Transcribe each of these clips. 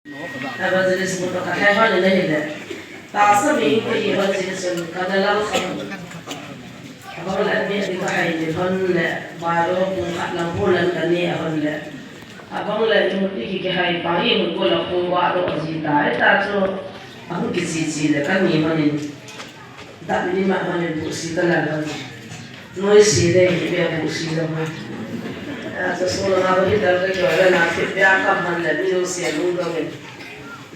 Evangelism untuk kahaihan ini le. Tak sami ko evangelism kadalaw kan. Kalau ni di kahai ni hon le baru pun lang bulan kani hon le. Abang le ni kahai pagi mun ko la ko wa ro jita ta cho aku kisi le kan ni manin. Tak ni mak manin busi talaga. Noi si le ni busi le ma. Sesuatu apa kita kerja nanti biar kapan lagi usia muda ni,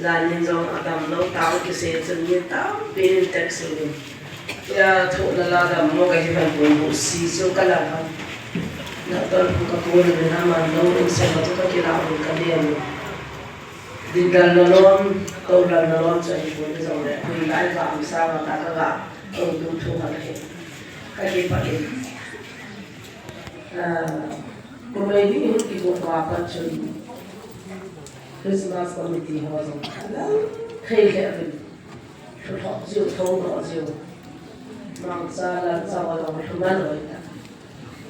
lain jom adam lo tahu kisah sendiri tahu pilih teks ini, ya tu lala adam lo kahiran pun usia so kalah, nak tahu buka pun nama lo usia tu tak kira pun kalian, tinggal nolong, tahu nolong jadi pun sampai kuilai faham sama tak kagak, tahu tu hal ini, kaki pakai. Maybe you people talk Christmas committee was on hey Kevin to talk to you told us you Mount Sala Sawa Humano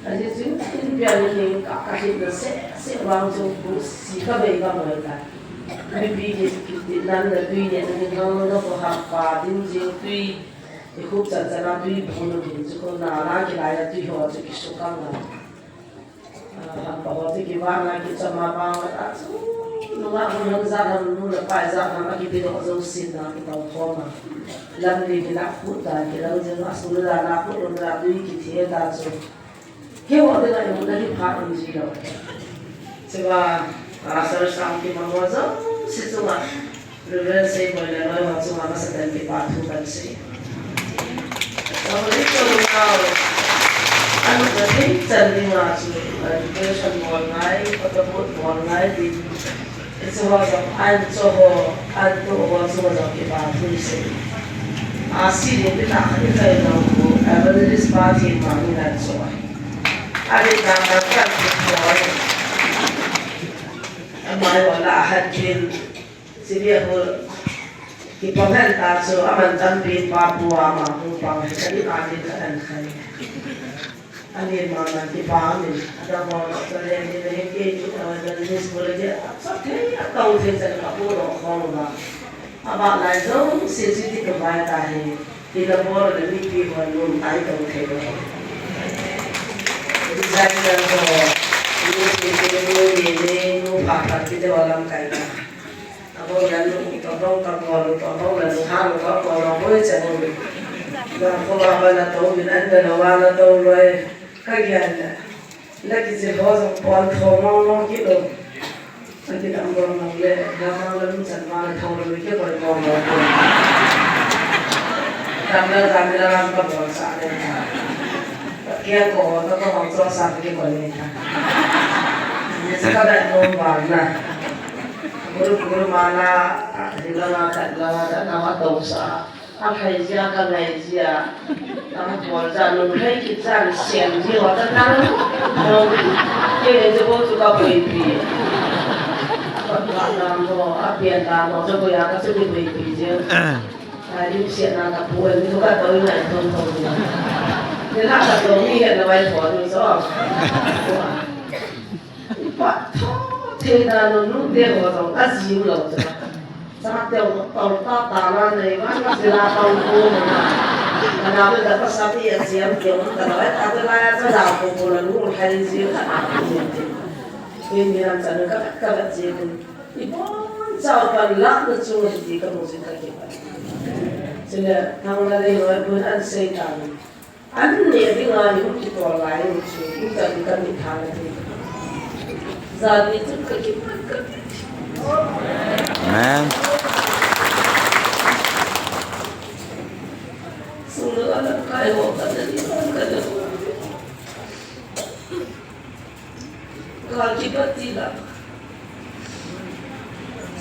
I just didn't be anything cutting the set round to see Kabega maybe did none of the doing anything wrong for half part didn't you three the hoops that are not doing to go now like I do you to kiss to come bahwa gimana kita mabang atau nunggu nunggu zaman nunggu lepas zaman lagi tidak jauhin nak kita thoma lambi kita kuda kita ujian masuk dalam aku nunggu lagi kita dah so hewan dengan yang lagi pakai ni juga sebab asal sampai mamuaza situma lepas saya boleh lepas masuk mana sedang kita tukan sih kalau itu nunggu Anu jadi jadi macam education online ataupun online di semua semua kita tulis. Asal ini tak kita tahu. Evangelis party mana nak semua. Ada gambar semua. Amai wala hadir sedia di pemerintah so aman tanpa Papua mahu pangkali ada kan kan. Ani mana di pahamin ada orang yang ini dan jenis boleh dia sampai tahu saya tak boleh orang apa lagi sensitif kepada ini tidak boleh lebih belum tahu tahu jadi saya ini pakar kita orang kaya apa lalu halu orang boleh cakap dan kalau apa tahu dengan orang tahu Kagian lagi sehosan pon thomong gitu. Nanti kamu ngambil gambar lalu sama thomong itu boleh ngomong. Gambar orang bangsa ada. Kia kau tak kau bangsa sampai boleh. Ini sekarang nombor na. Guru mana hilang nama dosa. Apa aja kan aja. Nama tuan nunggu kita siang je, waktu nang, ini juga sudah baby. Nang tu apa yang nang tu tu yang kasih baby je. Hari siang nang tu pun itu kan tahu nak tahu. Dia nak tahu ni kan nak buat apa tu so. Pak, tidak nunggu dia orang asing loh. Sangat tahu tanah ni mana sila tahu pun. Kenapa dapat sapi yang siap kiamat kalau ada layak saja kumpulan lu hari siap ini yang sana kat sini ibu jauh lah tu cuma di kampung kita sehingga tahun lalu pun ada setan ada ni dengan itu kita lain kita bukan di tanah ini zat itu kita Amen. Anak kaya waktu tadi kada kalau kita tidak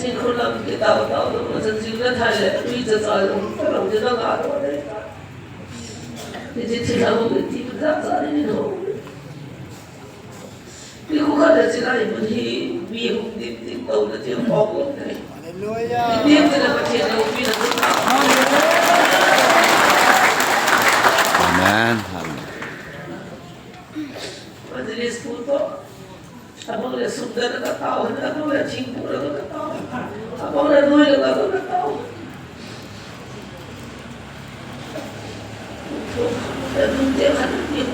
sekolah kita tahu macam juga thaya itu jalan orang kita nggak ada jadi tidak boleh tidak cari itu itu kada cina ibu biru di tahu dia pokok Haleluya dia tidak percaya ibu itu Amen. Majelis puto, abang le sundar kata tahu, abang le cinggur kata tahu, nuôi được là nó đau để mình tiêu hẳn nhiều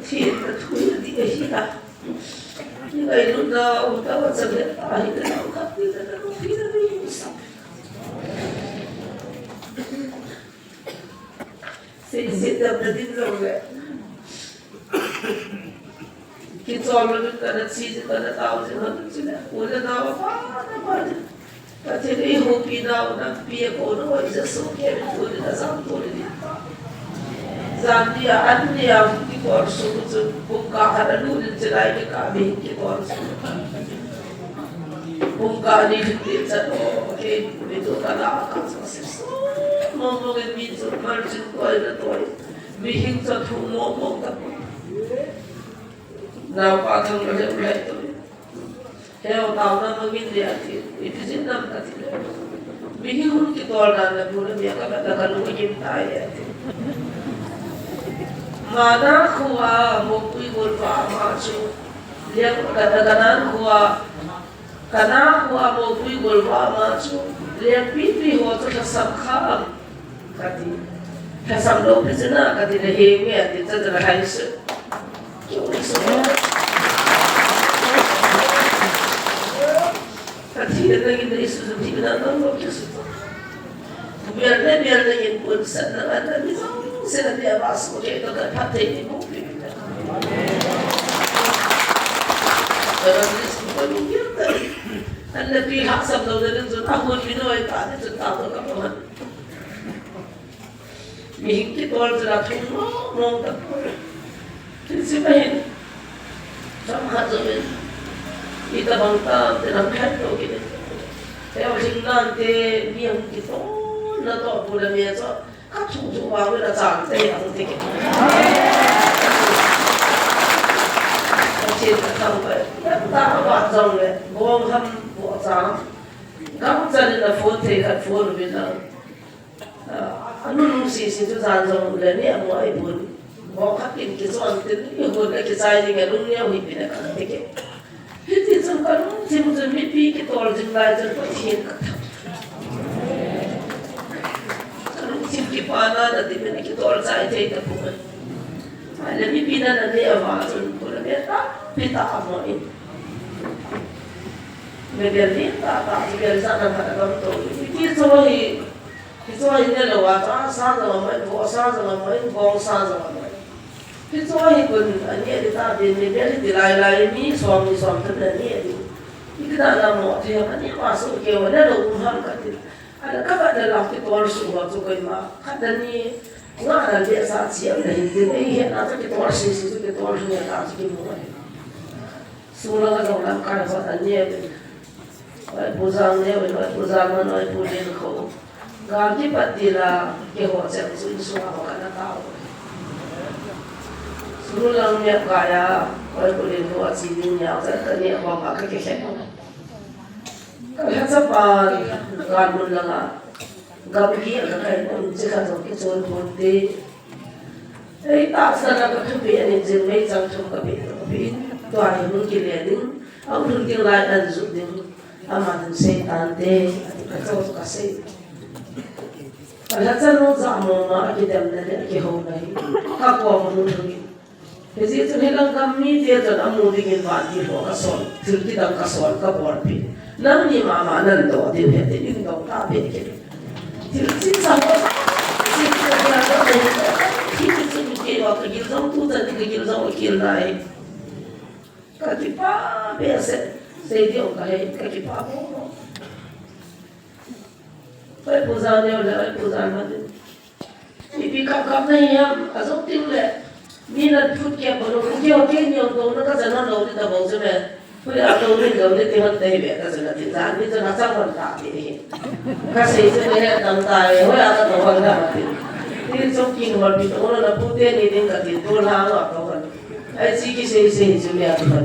thì là thôi là đi cái gì cả như vậy lúc nào ta vẫn sẽ biết ta thì nó khác thì nó không thì nó đi sao sẽ tập được tin rồi vậy khi cho nó cái là chi cái là tao thì nó chỉ là của nó tao quá và thế cái hồ kỳ nào nó bia cổ nó gọi là số kia của nó giảm tuổi đi giảm đi ăn đi ăn cái con số nó cũng cả là luôn trên lại cái cả bên cái con số cũng cả đi thực tế cho nó cái bên đó cả là cả số mong cái bên chỗ mà chúng tôi là tôi vì hình cho thu mong tập nào qua thằng nó đều lại tôi theo tao nó mới biết gì thì cái năm cái gì vì hình cái tôi là bố nó biết các bạn là cái cái tai mà nó khua một cái gol vào mà chú liang cái nó khua một cái gol vào mà chú liang pi ho cho sab kham cái gì sab đâu cái gì na cái gì là hệ nghe thì chắc là hay sự cái gì là cái gì sự gì là nó không cái sự biar yang pun sana ada bisa dia masuk ke itu kan hati ini mungkin orang ini semua mungkin anda pihak sebelum dari itu tahun ini orang itu tahu kapan mungkin orang sudah tunggu mau tak Sisipahin sama saja kita bangta dalam kata kita saya masih nanti biang kita nato pula biasa kat cucu bawa dah cantik atau tiket cinta sampai tak apa jauh le bom ham buat jam kamu jadi dah foto kat foto bilang anu sih tu jauh le ni aku ibu bom kakin kisan tu ni aku nak kisah ni kalau ni aku ibu nak tiket itu sampai macam mimpi kita orang jumlah jadi pasien kalau mimpi pana nanti mana kita orang saya cerita pun ada mimpi dan ada apa tu kalau mereka kita amoin mereka ni tak biar sana pada kamu tu kita ini lewat sana zaman bosan zaman bangsa zaman kita pun ni ada ni dia dilai ni suami terjadi kita dalam waktu yang ni masuk ke mana ada umham katil ada kabar dalam kita harus buat tu kena kata ni nggak ada biasa siap dari ini nanti kita harus itu kita harus nyata kita semua orang kan katanya pusangnya pusang mana punya kau ganti patila ke hotel semua orang tahu Suruh niat kaya, kalau boleh buat sini niat, saya niat bawa ke kesehatan. Kalau sepan, gamun langa, gamuki agak kaya pun jika sampai jual bunti, tak sana ketubian ini jemai jantung kebi, tuan mungkin liatin, aku mungkin lain dan zudin, aman setan deh, kacau kasih. Kalau sana zaman mana kita melihat kehormatan, kakak menurut jadi itu hilang kami dia tu amu dingin mati ho kasol, firki dang kasol kabor pi. Namni mama nando dia hete indong tabe ke. Firki sama, firki dia ada firki tu ke waktu gilzam tu tadi ke gilzam wakil naik. Katipa biasa, saya dia orang katipa. Saya pusatnya oleh pusat mana. Ibu kakak ni yang asal tinggal. Minat food kaya baru kaya yang tahu nak jangan lalu kita bawa je me, boleh atau ni lalu tengok teh be, kita jangan tinggal ni tu nak jangan tak ni, kasi itu ni tang tay, boleh atau tahu apa mati, ni jokin wal itu orang nak putih ni tinggal di tu lah atau apa, sih cuma apa,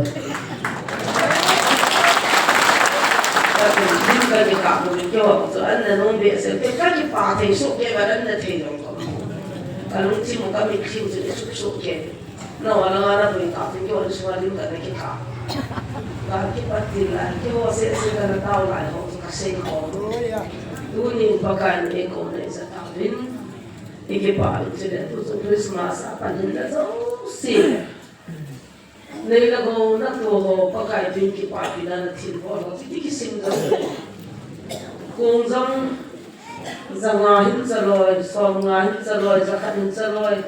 tapi tinggal di kamu ni kau tu, anda nombor biasa, tinggal di parti, so kaya badan anda teh dong. Kalau cuma kami cium sudah suka na wala nga na po yung kapin ko, wala sumalim ka na kita. Bakit patila, kaya kasi ka na tao na ako kasi ko. Doon yung pagkain ko na isa kapin. Ikipalo sila ito sa Christmas, apanin na sa sila. Nailago na to ko pagkain yung kipapin na nagsilpo ako, titikising daw. Kung zangahin sa loy, songahin sa loy, zakahin sa loy,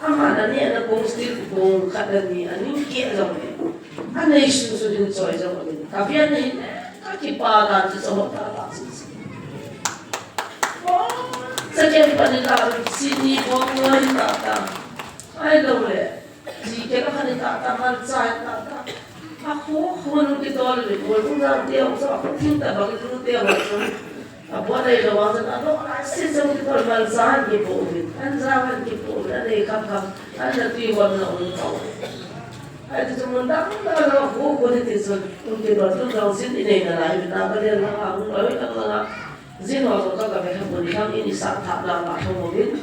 ama na niya na kung still kung kada niya, anong kaya lang niya. Ano yung susunod sa isang mga kapiyan na yun, kakipagan sa matalasis. Sa kaya pa nila, sinipong nga yung tata. Ay, lawle. Sige ka ka ni tata, malsahin tata. Ako nung kitol, kung nanti ako sa ako, tinta, bakit nung tiyaw ako? Apo na ilawasan, ano, asin sa kitol, malsahin kipulin. Ansahan kipulin, ano ikakak, ano natiwan na untaw. Ay, dito mo, dapat na ako, kulit iso, kung kitol, daw sin inay na lahi, binabalian lang ako, ay, ang mga, zino ako kagabi hapon, ikang inisata lang ako mo din.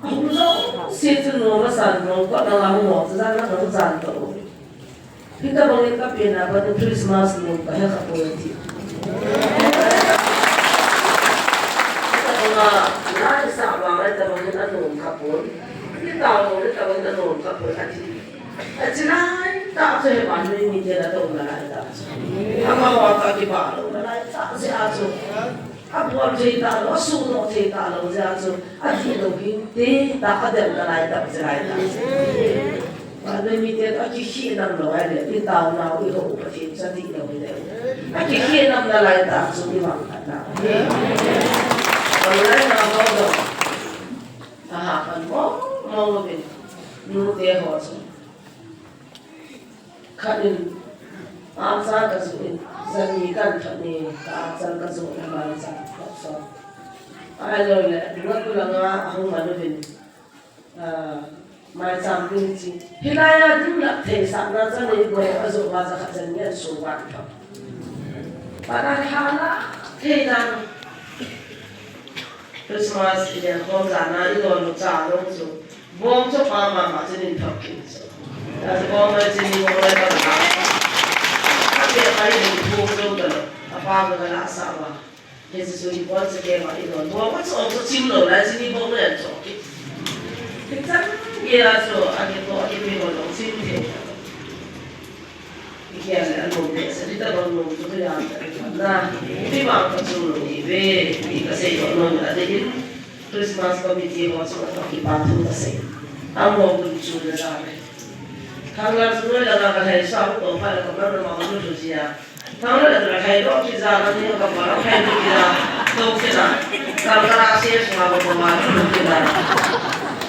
Ako daw, sitin mo, masan mo, kwa na ako mo, sa sana ka santo. Kita bangin ka pina, pati Christmas mo, kaya ka po yung tito. Kita nga, naisa ba, ito bangin anong kapon, kita bangin anong kapon, at sila, taas ay paano yung hindi na ito ulalay taas. Ang mga kakibalo, ulalay taas si Aso. Apo ang siyitalo, asuno ang siyitalo si Aso. At hinugin, takadem na lahat ang sila taas. Paano yung hindi at kikinam na wala, pintaw na ako ihuupatin sa tingnan mo nila. At kikinam na lahat ang sumimangkat na. Wala na ako doon. Tahapan mo, mawagin. Nuti ako aso. Kanin, aasal ka suin, zanikan kami, kaasal ka suin naman sa kapsa. Ayaw na, duwag ko lang nga akong manubin. May samping si, hinaya din na tesa, nasa ligo, aso ba sa katsan yan, suwan ka. Parang hala, tesa, Christmas, yan, kung sana, ito, lutsarong, so, buong so, pamama, sinintapin, so. Kasi kung may sinimong na ito na, kasi kayo yung buong doon, apagod na asawa. Kasi suipon sa kema ito, buwan sa oso simlo, na sinimong na ito. Tignan, kaya so, agito, agito yung long sinimong. Ikiyala, ano, sa dito bang nung tutuyan, na, hindi ba ang kasunod, hindi kasi ito, ano, natin, Christmas committee ko, so, nakipatong kasi. Ang mga gulo na sa akin. Hanggang sunod lang ang kahit sa ako, para kapag na makaluso siya. Hanggang lang kahit o, kisa na niyo kapag kahit o kisa, ito sila. Kalkarasi, sumabot mo mga kisa.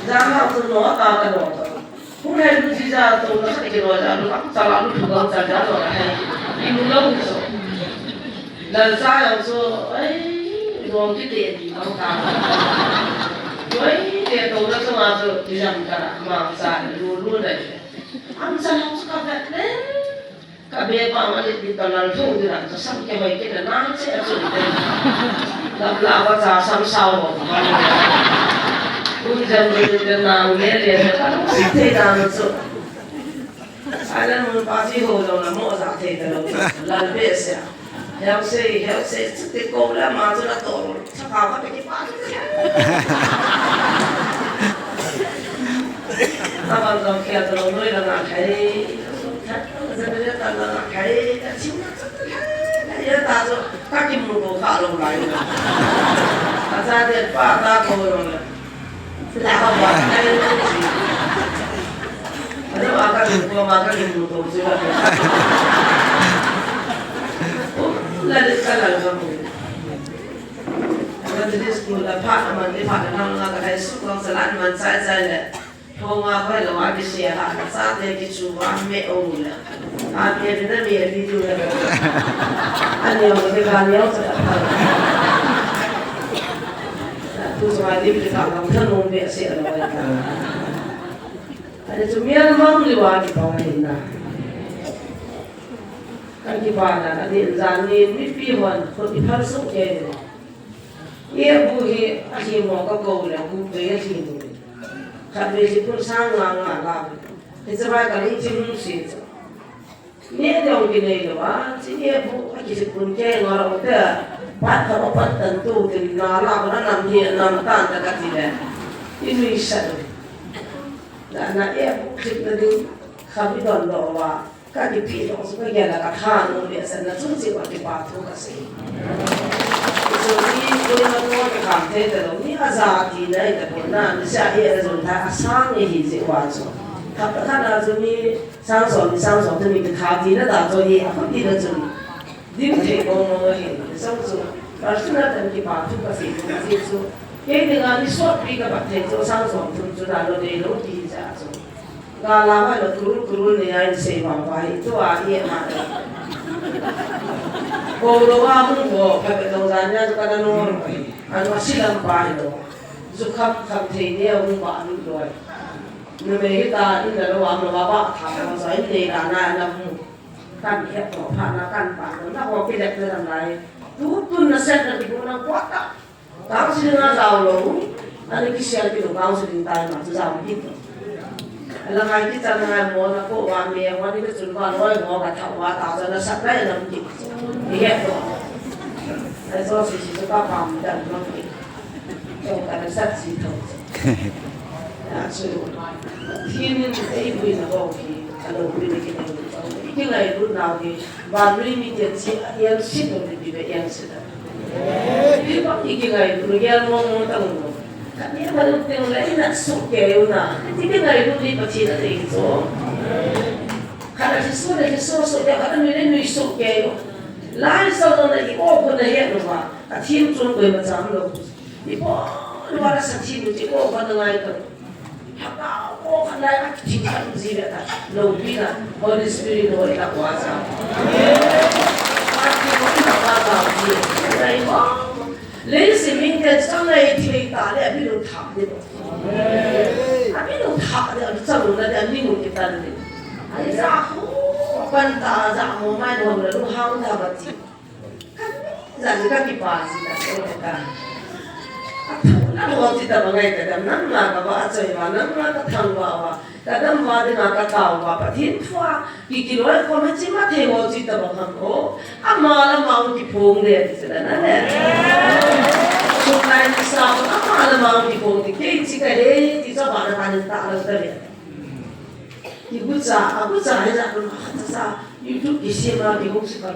Diyan ako sunod, kakanot. Kung kahit o kisa, ito na sa ikinuha siya, ako talagang tugang sa dyan, o kahit inulaw so. Dahil sayang, so, ay, doon kita, ang tama. Ay, ito na sumaso, isang ka, mga sa lulu na siya. Ang sanang sa kagat kabe pa ang alit dito na ito, sa sakya may kinanaan siya at sulit. Naglawat sa samsaw mo. Kung dyan mo dito na ang lele, anong sitay na so? Alam mo, pasihulong na mo sa atay na lang. Lalbes siya. Helse, sitay ko lang mga na to. Sa kakapikipasok siya. Tapos ang kaya talong doon lang ang kaya. Sabi niya lang ang kaya. Kaya taso, kakim mo ko kalong layo na. Kasatin pa, tako mo lang. Nakabak, kaya na siya. Ano makalim mo ko sila. Lalit ka lang sa mo. Ang dito school, pa naman, di pa naman nga kaya sukong sa lahat naman sa kung nga ba, lawag siya ka, sa atin kitsuwa, may oula. At yan na may video na ka. Ano yung magkaganyaw sa kapal. Kung sa mga libre ka, ang tanong ba siya lawag ka. Ano ito, meron bang liwag pa ngayon na? Kagibanan, at yung zanin, may piwan, kung iparsok yan. Iya buhi, asin mo, kagaw lang, kung kaya sino. khát về chỉ phun sang làm thì sẽ phải cái gì cũng xịt nhẹ dòng cái này đó chỉ nhẹ phụ cái chỉ phun che ngõ rồi thế bắtเขาbắt tận tu thì nó làm nó nằm hiện nằm tan ra cái gì đấy cái nuôi sạch là nãy chỉ là đi khám đi đòn đỏ và các cái phi đó cũng cái là cái khăn nó để xem là chúng chỉ có cái bảo thủ cái gì rồi đi tôi nó có cái cảm thấy là ní azar thì này cái bọn nó sẽ hiện rồi ta sáng như gì quá rồi thằng thằng nào rồi đi sáng sớm thì mình khám thì nó đã rồi không đi được rồi đi một thế còn mà hiện xong rồi và chúng ta cần cái bảo thủ cái gì rồi cái này là đi suốt đi cái bảo thế rồi sáng sớm chúng ta nó để nó đi ra rồi kalau ada guru ni yang sebab baik itu ahli mana. Kalau kamu go pakai dosannya tu kan orang anu silam baik tu. Zukam ini orang baru tu. Mereka kita ini dalam amal bapa thapa saya ini karena namu kan dia tu pana kan pana. Nak kau pilih dalam lain. Tu nasihat dari orang kuat tak. Kau sini nak tahu loh. Ada kisah itu kau sini tahu macam apa itu. là ngày cái chân ngày mua nó cô và mẹ qua đi cái chuyện con nói ngó cả thằng qua tạo ra nó sắp đấy là gì thì hết rồi tại sao chỉ có phòng đần nó thì trong cái nó sắp gì thôi à sự thiên nhiên cái quy là bao thì cái đầu quy là cái này cái này lúc nào thì và lui mình tiền chỉ em xin được thì bị em xin được thì có những cái này tụi em mong tầng kami malu tengok lain nak suke una. Jadi ngai dulu pasti nak itu. Kalau sesuatu dia kata mungkin ni suke. Lain soal nak ibu pun nak hiat rumah. Atim tu kau macam lo. Ibu luar sakit tu ibu pun ngai tu. Apa oh kan lain cinta zira tak. Lo bina Holy Spirit lo ikat kuasa. Mati pun tak apa dia. Ibu lấy sự mình cái trong này thì ta lại biết được thảm đi rồi, biết được thảm thì trong lúc này mình cũng kita đi, ai ra không quan ta ra một mai rồi là lúc hao ta bật gì, ra gì cái bà gì là cái cái nó không chỉ tao ngay cái nắm là cái bà chơi mà nắm là cái thằng bà cái nắm bà thì là cái tàu bà bà thiên thoa cái nói có mấy chỉ mà thề không chỉ tao không có, mà là mau cái phong đấy thì là nè. Hôm nay sao mà là mau cái phong thì chỉ cái đấy thì cho bạn là bạn ta là cái gì? Thì cứ trả hay trả luôn sao YouTube cái gì mà thì không sẽ có.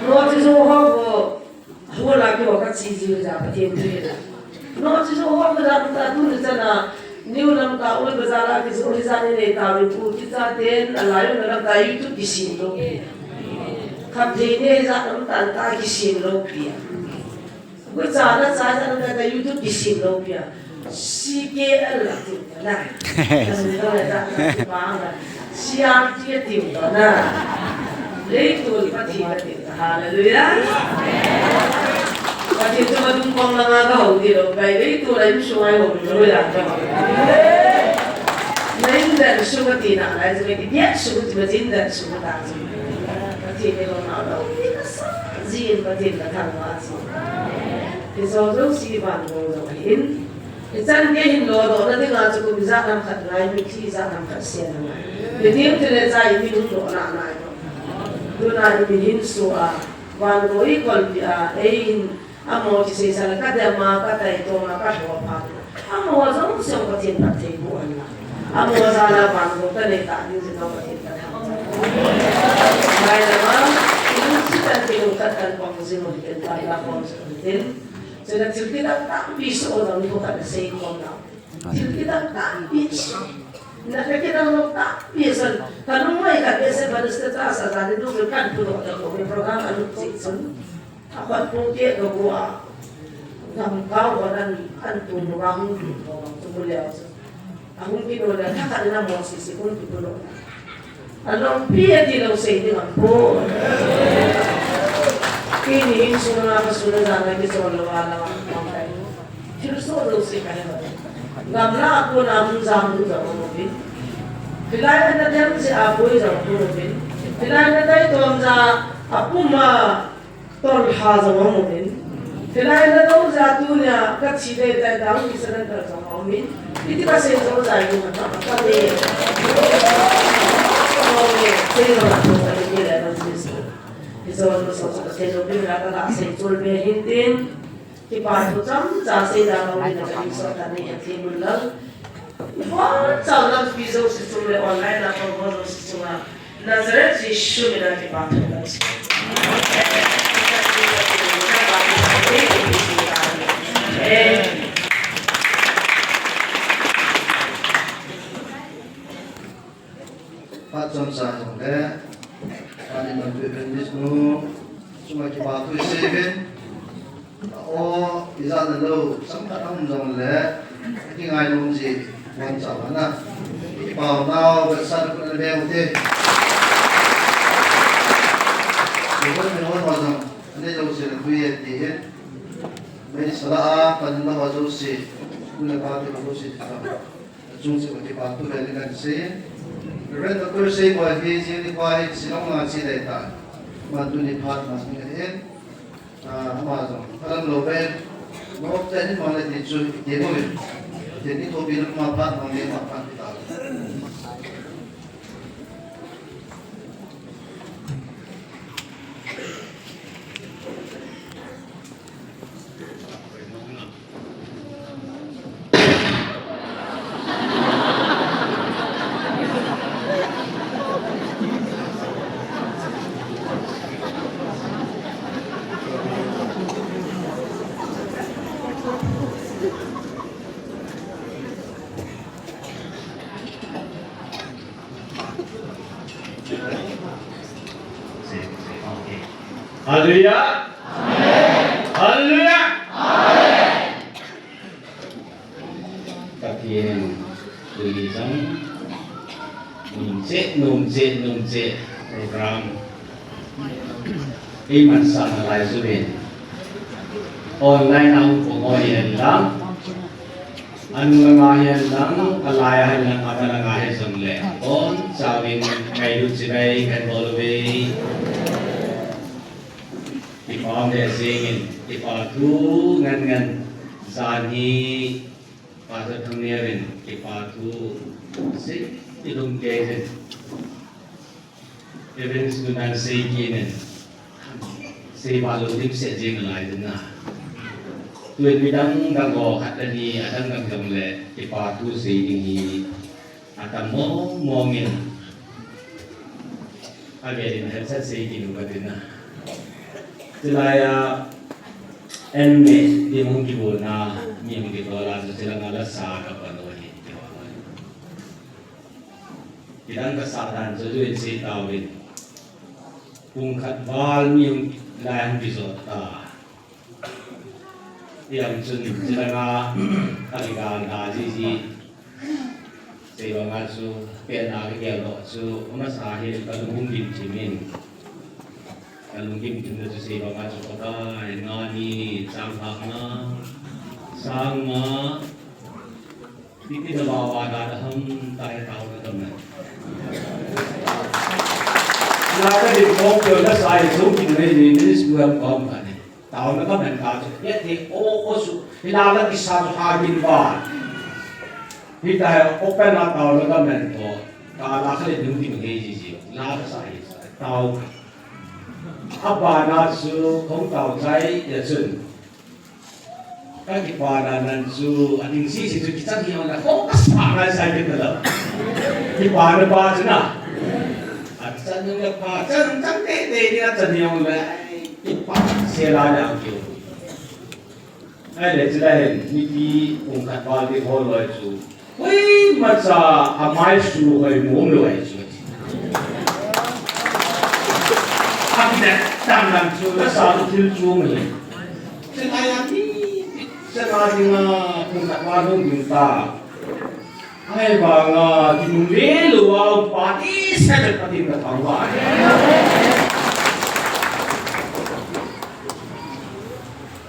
Nó chỉ số học Hua lagi orang cici je, apa tiap tu je. No, cici orang berada tu di sana. Ni orang kau berjalan ke sekolah sana ni tahu itu kita ten, lain orang tahu itu di sini. Kap ini zaman tanta di sini dia. Berjalan saja orang tahu itu di sini dia. Sikit Allah tu, nah. Kalau ada bangga, siang dia tu, nah. Itu pasti. Haleluya. Pasti cuma tumpang lang kau gitu. Baik itu lain sungai orang lah. Lain dari sungai tina, lain sungai dia sungai cuma jindan sungai tangan. Pasti ni orang ada. Zin pasti datang masuk. Sesuatu sih bangun orang. Isan dia Hindu orang nanti ngajak aku bisa nampak lain mesti bisa nampak siapa. Jadi itu saya ini untuk anak-anak. Duna ibihin suwa wango ikol ein amo ci sala kada ma kata ito ma ka hopa amo zong song ko tin pati ko ana amo sala wango tane ta ni sino ko tin ta mai na ini kita tin katan ko sino tin ta la ko tin so na kita ta biso na ko ka say ko na kita ta biso nakikita mo ta bisan kanung may kabese balas ka sa sa dito kan puno ka ko may program ano season ako po ke ko wa ngam ka wanan antu ngam tumulya akong kinula ka na mo sisi kun puno anong piya dilaw sa iding po kini suna kasunod na ngi so lawala mamay Kristo do si kanila ngamla ako namun zamu sa umubin. Kailangan na tayo si Apoy sa umubin. Kailangan na tayo ito sa apuma tolha sa umubin. Kenai na daw jatu niya katside tayo daw isa na daw sa kami. Hindi ba sa isang tayo kami? Kami, sino na ito sa kanya na siso. Isa wala sa sino pinakakasay tulbe hindin. Ipato jam jase daw kami na iso tani at sino lang. Wah, saudade pisou se sobre online na favor se suma. Nazareth Yeshu mina ipato guys. Patron sahaja, kami mempunyai Wisnu, cuma kita tu seven. Oh, izan lalu, sampai tahun zaman le, tinggal nungsi, wanca mana, ipau nau besar pun lebih muda. Jadi menurut macam, ini jauh sih lebih tinggi. Mesti salah, panjang jauh sih, punya kaki jauh sih, jauh sih kita tu dengan sih. Ren doktor say boy he quite sinong nga si data mantu ni phat mas ni he amazon alam lobe no tani mala ti chu demo me teni to bil ma phat no ne ma phat ta Haleluya. Haleluya. Kakien tulisan nunce program iman sana lai suben online ang pengoyan lang anu langayan lang alayahan lang apa langayan semle on sawin kayu sibai kan bolwe Ipam dia singin, ipatu ngan zani pasal thangnerin, ipatu si ilung kejen, even sunan seginen, si balu dim sejeng lai dena. Tuan bidang dago katani adang gam le, ipatu si tinggi, atam mongin, agerin hensa segin ugadena. Selaya emme di mungkin bona miem di bola sila ngala sa kapanoni kita kesadaran sesuai si tawin pungkat bal miem layan bisota yang sun sila nga kaligan haji sewa ngasu pena kegelo su masahil kalung cimin Kalungkim tunda si bapa sokota ngani sanghakna sangma titi dabawa dadaham tay tau na taman. Nada di pokyo na sa iso kinai ni suam kom kani. Tau na taman ka. Yati o su ilala di sa hagin ba. Kita open na tau na taman to. Kala kale dungti mgeji ji. Nada sa iso. Tau apa nasu kong tau cai ya sun kan kipada nansu aning si tu kita ni orang kong kasar saya kita lah kipada ba cina atsan yang apa cang te dia cang yang lah kipada selada kyo ada cina ni ungkat balik holoi su wei macam amai su hoi mumloi su tangan sudah satu cuma saya ni ungkat warung minta hai bangga dimulai luar pati saya dapat ketahuan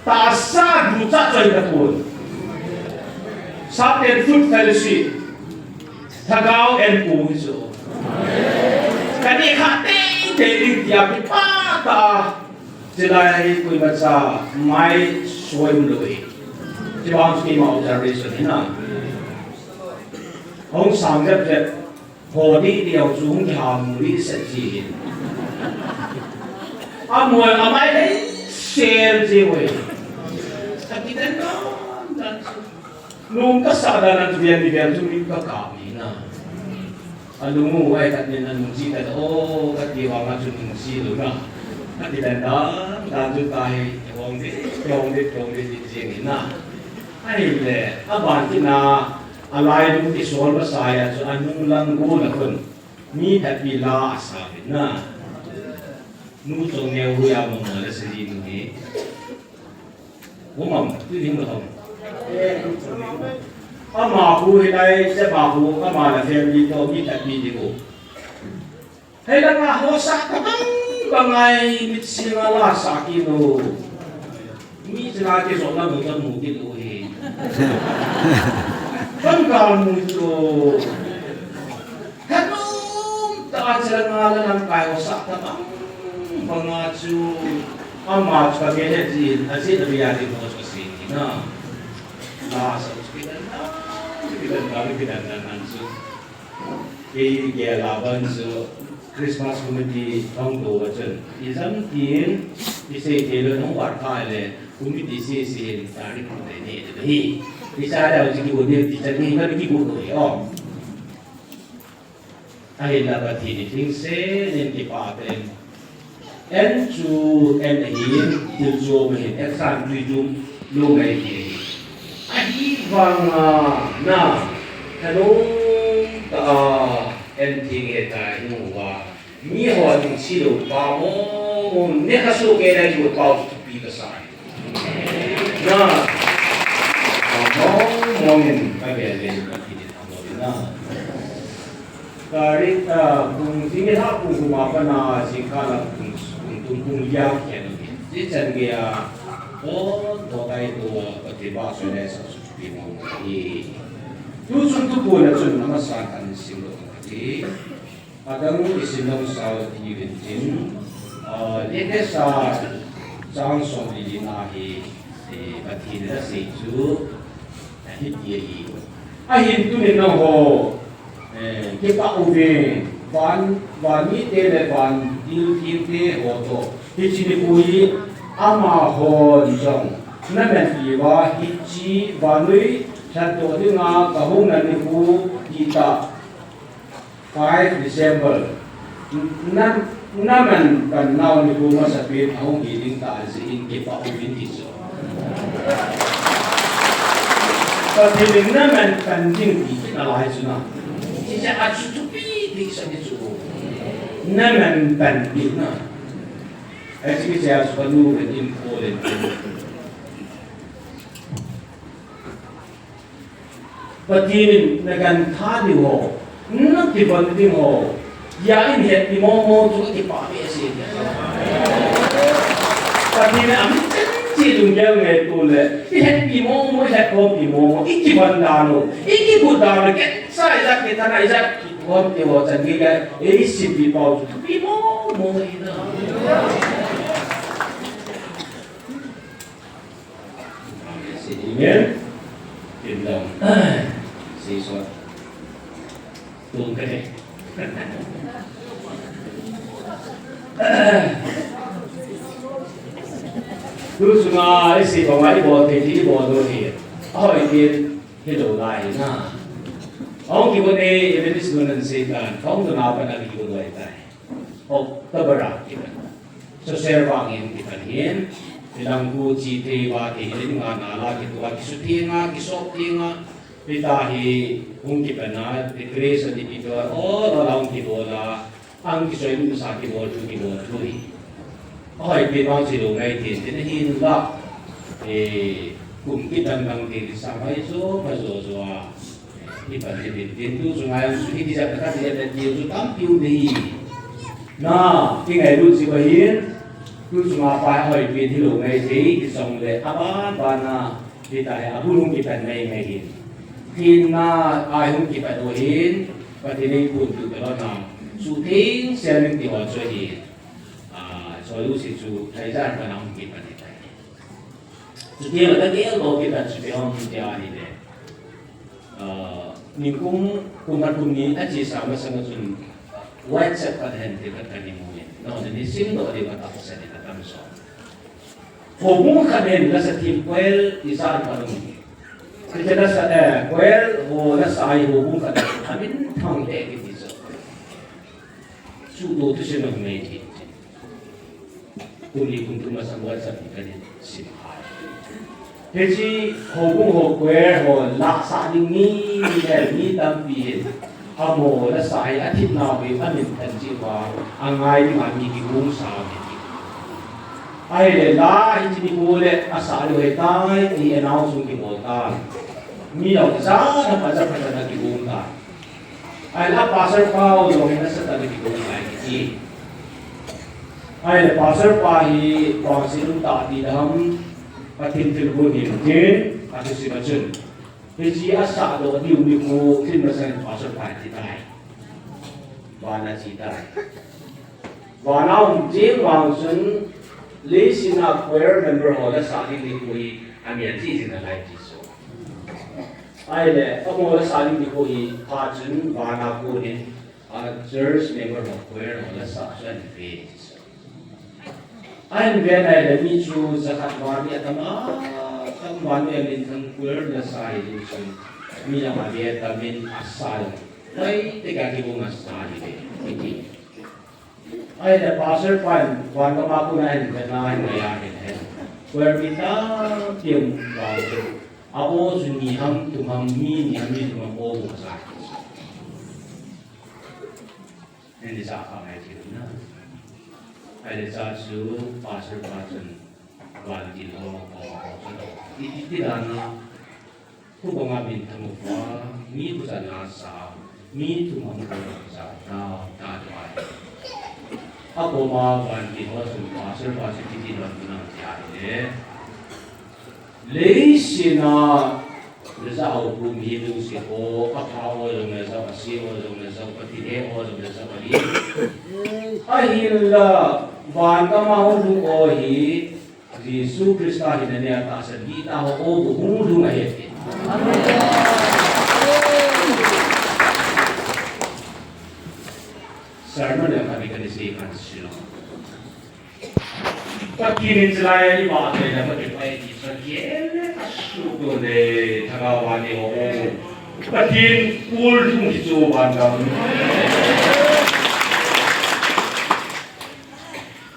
tasa duta cerita pun Sabtu food fellowship tagaw NU itu kani hati dari dia pipata chỉ là quy bất sa mai soi lười chỉ bằng cái mà observation thế nào ông sáng rất rất hồ đi điều xuống cái hàm lý sẽ gì mùi mai đấy share gì vậy tapi kan nung kesadaran biar cumi ke kami na alungu ay katnya nungsi kat kati wanga nungsi lu na kati dan tahi wong de jeng na ai le aban kina alai lu ti sol basaya so anung lang go na kun mi tapi la asa na nu chong ne hu ya mo la sri nu ni Umam, tu ni macam. Amaku hilai, sebahu, amala family to kita video. Hela nga hosa kabang bangai mitsingala sakino. Mi selagi soalnya bukan mungkin uhe. Bangkal muncul. Kanum tak celangala nang kaya hosa kabang bangaju. Amat sebagai jin, asyik terbiasa di bawah sini. Nah, kita langsung. Ini dia lawan Christmas committee tahun 2000. Isam tin, isi jalan orang kaya, committee isi tarik ini. Bisa ada uji kuda, bisa ni kan uji kuda ya. Akhirnya berarti ini tingse yang dipaten. En chu en hin til zo me hin exam tuijum lo ngai hi ai wang na kanong ta en ting eta inu wa mi ho ding si lo pa mo ne ka so ke dai wo pa tu pi ka sai na mo min ka be le ka ti ni mo na kari ta kung tingin ha kung kumapa na si kala kung liang yan di chan gaya to kay to patiba so na sa supi mo i tu sun tu po na sun namasakan silo ti adang isinong sa tigintin leke sa sang so li nahi pati na sa ju hit ye ahin tu ni no ho kita uve van ni tele van dil kinte hoto hichi kui ama ho jong na men ti wa hichi vanui chato dinga kahung na ni ku kita 5 December na men kan naw ni ku masapit ahong giling ta in kita uvin tiso pati na men kan ding ti na lai suna Sisa atutupi di sa dito. Naman pandit na. Ay sige siya sa panurin important. Patinin nagantani mo. Nagtibandi mo. Yain het ni mo tuwa ipapiasin. Patinin ang sidung yang ngetule. Het ni mo het ko ni mo. Ikibandano. Ikibudano ket saya kita na isa kikon tiwo sangiga isip di pau tapi mo ina sini indang siswa tung kene terus nga isi pamai bote di bodo ni oh ini hello lai na Ông kêu này em biết sự nên xâyกันkhông được nào phải là kêu gọi tay, ông tập ra kita, so share bangin kita hian, bilang ku citi wati ini dengan nala kita wati sutinga, kisop tinga, kita hi ung kita na dikreasa di itu, oh dalam kita la, ang kisoi itu sakit bol tu hi, oh itu bang silu ngai tin, jadi hin la, kum kita nang di sama itu masuk Ibarat itu sungai suci di Jakarta dia ada dia tu tampil di. Nah, tinggal itu si bayin, tu sungai apa yang di di lungai di song le apa bana kita ya abulung kita naik. Kina ayung kita dohin, pada ini pun tu kalau nam shooting sharing di wajohin. So 所有是主台站可能给他的台。今天我在第二个给他准备好家里的，你公办公司一直上个上个准WhatsApp 个很这个干的模样，那我们新的这个打算的他们说，我们看见那是听 well 第三个东西。kita nasa well o nasa ay hubong ka na amin tang deki dito sudo to siya ng medyo kuni kung tumasangwal sa pikanin simhay kasi hubong ho well ho laksa ni tampihin amo nasa ay atin na way amin tanjiwa ang ay mamigigong sa amin ay la hindi muli asalo hetay i-announce yung kimota Milo sana pada nagibunga. Ay la passer pa o yung nasa nagibunga iki. Ay la passer pa hi konsilun ta di dam patintil ko ni din kasi si Bachun. Kasi asa do di umiko tin masan passer pa ti tai. Wana si tai. Wana jing wang sun li sina choir member ho la sa ni ko hi amian ji sin na lai ji so. Ay le, ako wala sa aling di ko i-pajun, bana ko ni church member of choir wala sa siya ni faith. Ay ben ay le michu zakat wani at wani alin ng choir na sa illusion. Mila mabiyeta min asal. Ay tiga kibong asal ni. Ay le pastor pan, wan kamakunahin kanahin ngayakin. Choir kita tiyong bawal. Ako suniham tumami nihami tumamo sa hindi sa kamay na ay sa su pastor waldi ho itidana kung ngabin tamo pa mi busana sa mi tumamo sa na tatay ako waldi ho su pastor itidana na tiare Leisina Rizal bumi lu si o kakao yung nasa kasi o yung nasa patide o yung nasa pali ahila banta mahulu o hi Yesu Krista hinanya ta sa gita ho o bumudu ngayet sermon yang kami kanisikan sila Pagkinin sila yung mga tayo na matipay di sa kiyele asuko na tagawani o pagkin pool yung hisuban kami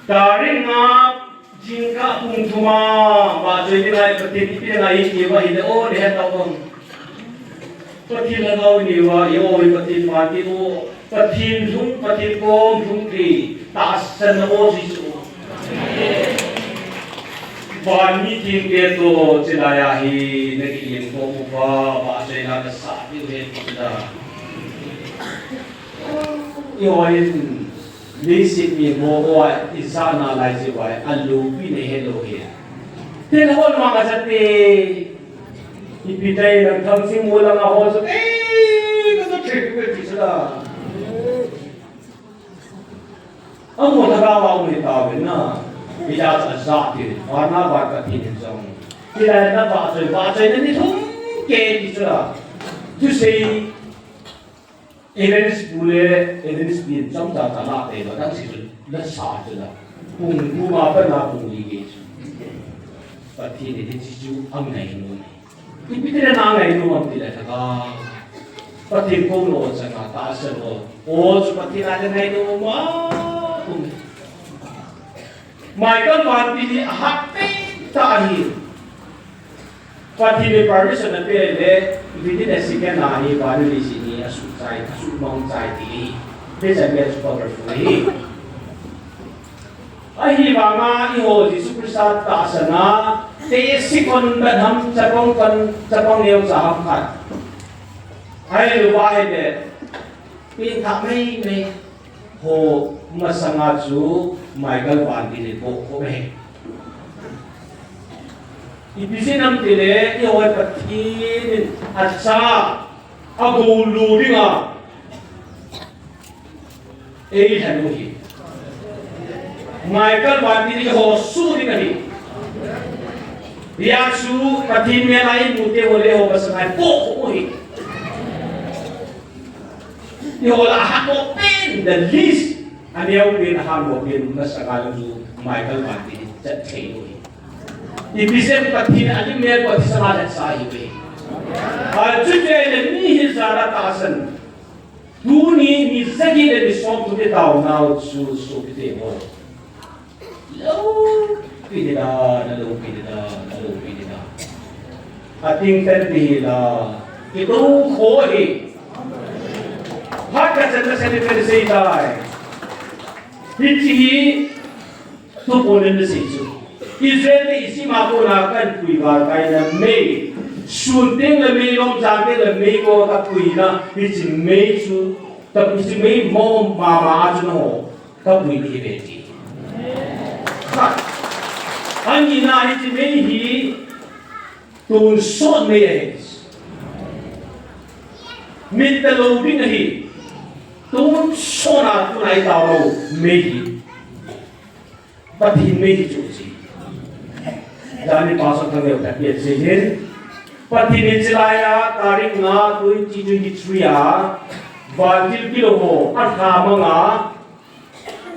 daring nga jingka kung tuma basoy din ay pagkin ipinangay iwa hindi o lihat akong pagkin lagaw niwa iyo pagkin mati o pagkin yung pagkin kong yung taas sa nao siso Bani tingketo cilayahi naging ko pa basay na sa atin kita. Iwain lisip ni mo o isa na lai si wai alupi ne hello he. Telefon mga sate ipitay ng kamsing mo lang ako so kasi check ko sila. Ang mo nagawa ko ni tawin na Bila sa zakir, warna warga tinin sa mo. Kila na basoy na nito, kaya dito na. To say, evidence bule, evidence bin, samta tala tayo, nang sisul, nasa na. Kung bumaba na kung ligay. Pati nito sisu ang nainom. Ipitira na ang nainom ang tila saka. Pati kung noon sa taas sa mo. O, so pati natin nainom mo, Michael Wanti happy tahir. Pati ni permission na pele, ibigin na siya na ni paano ni sini asukay, asumang cai This is very powerful. Ay mga iho di superstar taasana, tesikon banham sabong niyo sa hamkat. Ay lupahe de, pinta may ho masangaju Michael Wanti ni po kome. Ibisin ang tine, iwan patin at sa agulubi nga. Hanuhi. Michael Wanti ni ho su di nari. Dia su patin me lain mute ole ho basangai po ho hi. Ni ho la ha mo pen the least aniau bin ha mo bin na sakala su Michael Wanti chat thei ho. Ibisem patin ani me ko ti samaj sa hi be. Al chute le ni hi zara tasan. Tu ni zagi le som tu de tao nao su kite ho. Lo pinida na lo pinida na lo pinida. Ating terpila itu koi. Hak kacang saya tersi dai. Hici tu ponen desisu. Israel isi makuna kan kuibar kaina Mei. Shooting le Mei lom jage le Mei ko tak kuina. Hici Mei su tak hici Mei mo mama aju no tak kuini beti. Anh na hi mei hi tun sot mei es mit ta lo ding hi tun sona tu nai tao lo mei hi pathi mei chu si jani pasok thang eu tak ye se hin pathi ni chilaya tarik nga 2023 a vantil kilo ho atha manga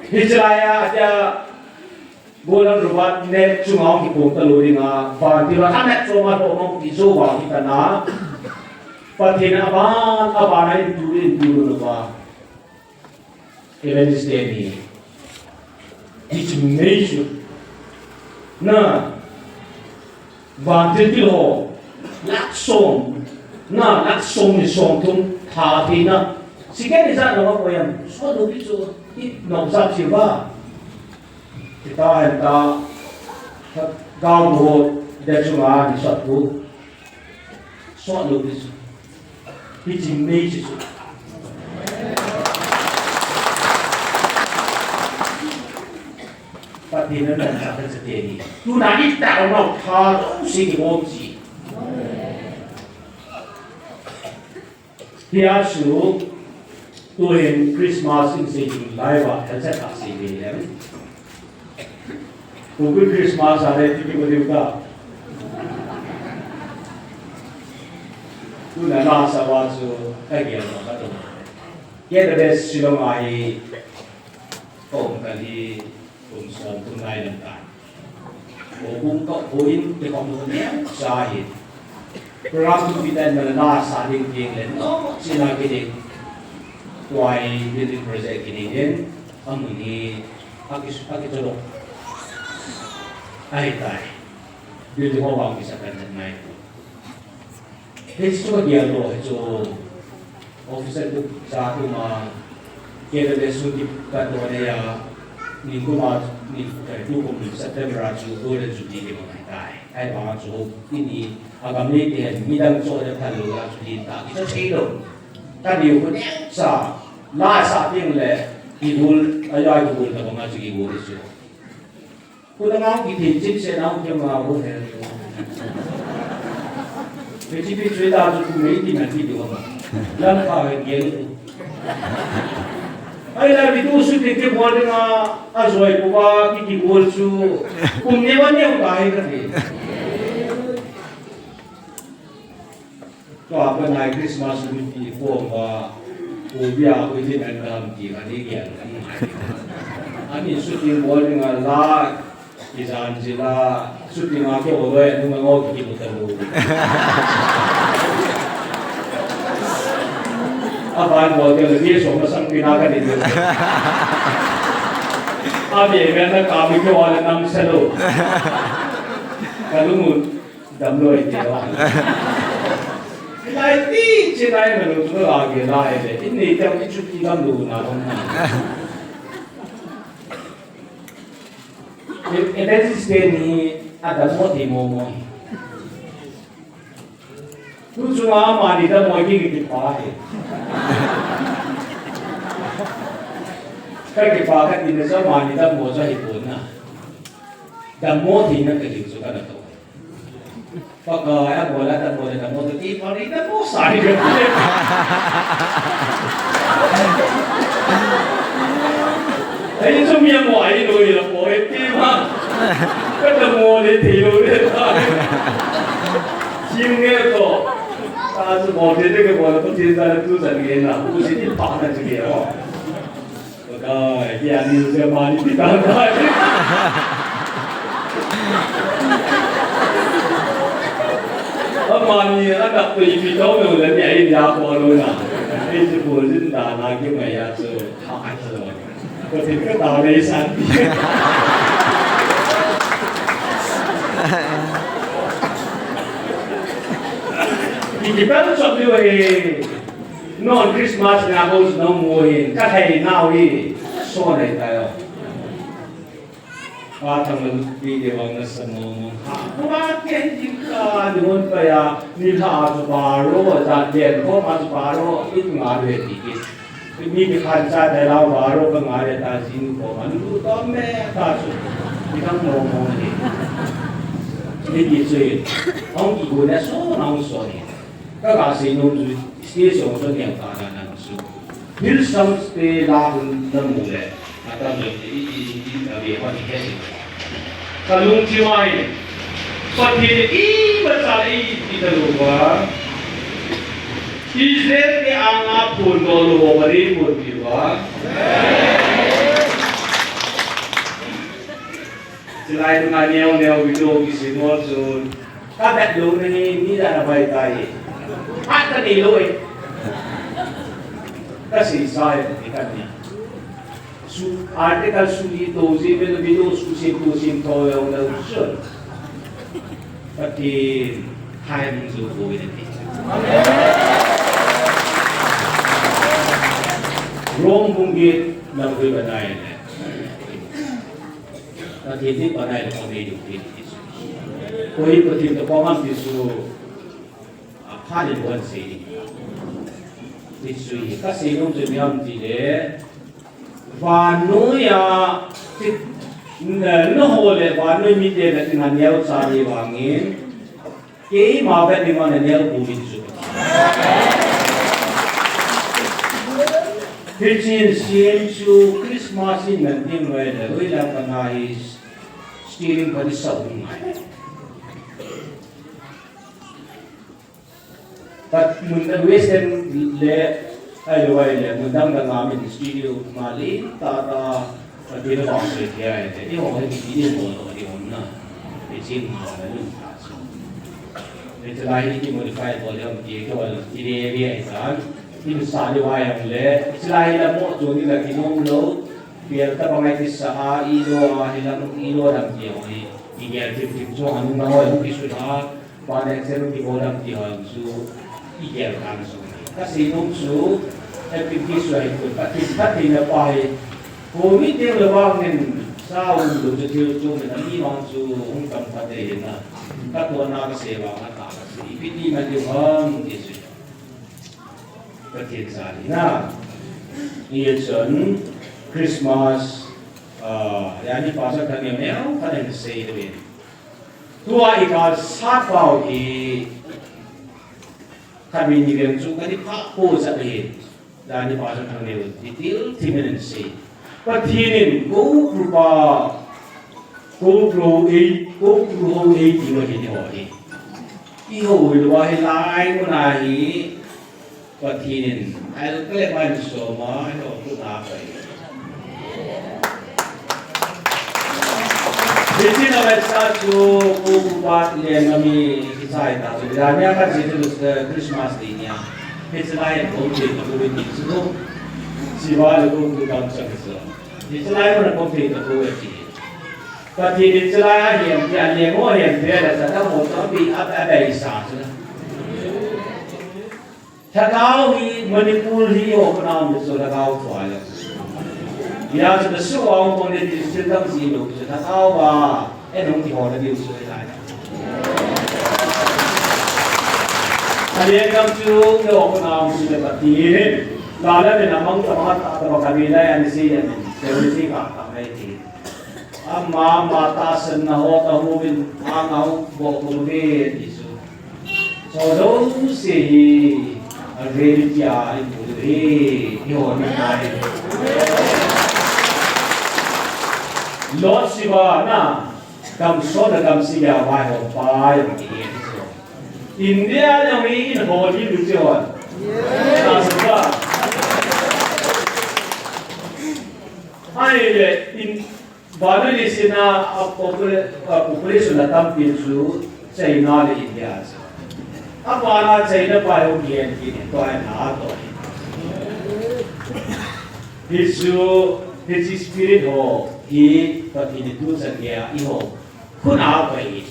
hijraya aja Bulan rubat net cungau di kota luringa, vantilah anak cuma dorong di Jawa kita na, patina aban itu lupa, event ini, itu meju, na, vantil kilo, laksong ni song tum thapina, siapa ni sana apa yang, suatu itu, nak siapa? Kita hendak kau buat decungan di suatu itu, hiji meji itu. Patina dan kata seteri. Tu nanti tak orang tahu sih hoji. Dia suruh tuhen Christmas in sini live ada kasih dia. Mungkin Christmas ada itu juga. Tu nana sahaja lagi orang kata. Ia dah silong ai, kali som tunai nanti. Bung kok poin di komputernya sahih. Program tu kita nana saling tinggal. No, sila kini. Tuai building project ini kan, amuni pagi colok. Ay tay, dito ko wang bisa kan na ito. Hecho magyalo, hecho officer ko sa ato kaya lesun di kato niya ni kuma ni kaito ko ni September ato dole judi ko tay. Ay mga so ini agam ni tiyan midang so na talo ato din ta. Ito silo. Kaniyo ko sa la sa ting le idul ayay ko ta mga sige ko ito. Kung nga gitinjin siya na yung mga ako na yun. Pwede siya tayo kung may tinatid yung mga. Lang kawag yan. Ay, labi ito usod dito mo nga asoy ko ba, kikibol su. Kung newan niya yung kahit na rin. So, ako na Christmas with po ba, ubiya ako din ang nahamti, kanigyan. Ani, sutin mo nga lag, Isan sila syuting ako oleh nung mga kikibutalo. Apaan mo lebih so masang pinakan itu. Abi kan kami ko wala nang salo. Kalungun damlo ite wala. Lai ti chinai melu tu age lai de. Ini tam chuti damlo na ron. Event ni ada moti momo. Tu cuma mani dah moi kita pakai. Kalau kita pakai ini semua mani dah moi jadi puna. Dah moti nak kerja suka dah tu. Pakai apa bola dah moti pari dah moi sari kerja. ấy trong miệng ngoại rồi là mỗi tim mà cái đồng hồ thì thì rồi chim nghe có ta sẽ bỏ đến cái bộ là có thiên gia là tu dân nghe nào cũng sẽ đi phá ra cái gì đó rồi cái anh yêu sẽ mà đi tăng thôi mà như anh đặt tùy vì đó rồi là nhảy ra bỏ luôn à cái sự buồn rất là cái mày à sự hại rồi có thể cái tàu này sáng thì bạn chọn điều gì non Christmas na host no mùi các thầy nào đi so này tayo thằng mình đi để bằng nó sân mông ba cái gì cả thì muốn phải đi thả cho bà rồi ra đèn có mà cho bà rồi ít ngã về thì cái mi cái khăn cha để lao bà rồi cái ngã để ta xin của mình lúc đó mẹ ta chụp thì thằng mông này cái gì chơi ông chỉ muốn là số nào số này các bạn sẽ nông dân station cho nhiều cả là năng suất. Hill Sums पे लाभ नमूने हैं, आता है ये वाली है। कलुंग चिवाई, पति बचाई इधर होगा, इज़राइल के आंगा पुनोलो बड़ी पुर्ती हुआ, जिलाई दुनिया ने विदो किसी नोट जोन, काबे लोग ने नीला नबाई ताई आता नहीं लोग kasi saya ikannya artikel suli dozi video susim to yang usul tapi hai minggu boleh nanti rom bungit nam gue badai le nanti ini badai le kau hidup ini kau hidup itu kau mampu su apa di luar sini Isui, kasi nung jumyam tile, vanu ya, no hole vanu mite na tinanyal sari wangin, kei mabet ni mana nyal bumi su. Christian siem su Christmas in nanti mereka, wila kanais stealing pada saungai. But Western le ayo le mundang da ngami studio mali tara dia bahasa dia ini orang ini mau dia mana macam mana lu itu lain ini modify boleh dia kalau dia biasa ini sahari wayang le selain la mo jodi la kinong lo biar ta pamai kisah ilo dan dia ini dia tim so anu nawa itu sudah pada eksem di orang dia su iya langsung. Kasi nung su, epikis lah itu. Pati na pahay. Kumi dia lewangin sa ulo jujur cuma ni mangsu ungkap pati na. Katwa na kasi wang kasi. Ipiti maliwang isu. Pati sari na. Iya chen Christmas. Yani pasal kami meow kami say itu. Tua ikal sapau i kami ni yang suka di pak po sabi dan di pasal kami itu detail timen say patinin go pro di wajib ni iho wilwahi lain menahi patinin ayo kelepan semua itu apa Jadi nama satu buat yang kami kisah itu, jadi akan jadi Christmas ini ya. Selain kopi itu ini semua, siapa lagu itu kamu sekali. Selain mana kopi itu ini. Tapi selain yang dia ada satu tapi apa isah. Tagau ini Manipur ini orang itu tagau soal. Ya, jadi semua orang pun di dalam sini loh. Kita tahu bah, nong di mana dia usul lain. Kalian kamu tu, kalau orang sudah bertih, lalu di namang tempat atau kabila yang di sini, seperti kata mereka. Amma mata senah tahu bin angau boleh isu. So sih, religia itu ni orang lain. Lord Shiva na kam so na kam siya wai ho pai ni India yang ini in holy lucuan. Nasba. Ai in Bangladesh na population na tampil su China le India. Apa na China pa yung gian kini to ay na to. His spirit ho he pati ni tu sa kaya iho kuna pa hi.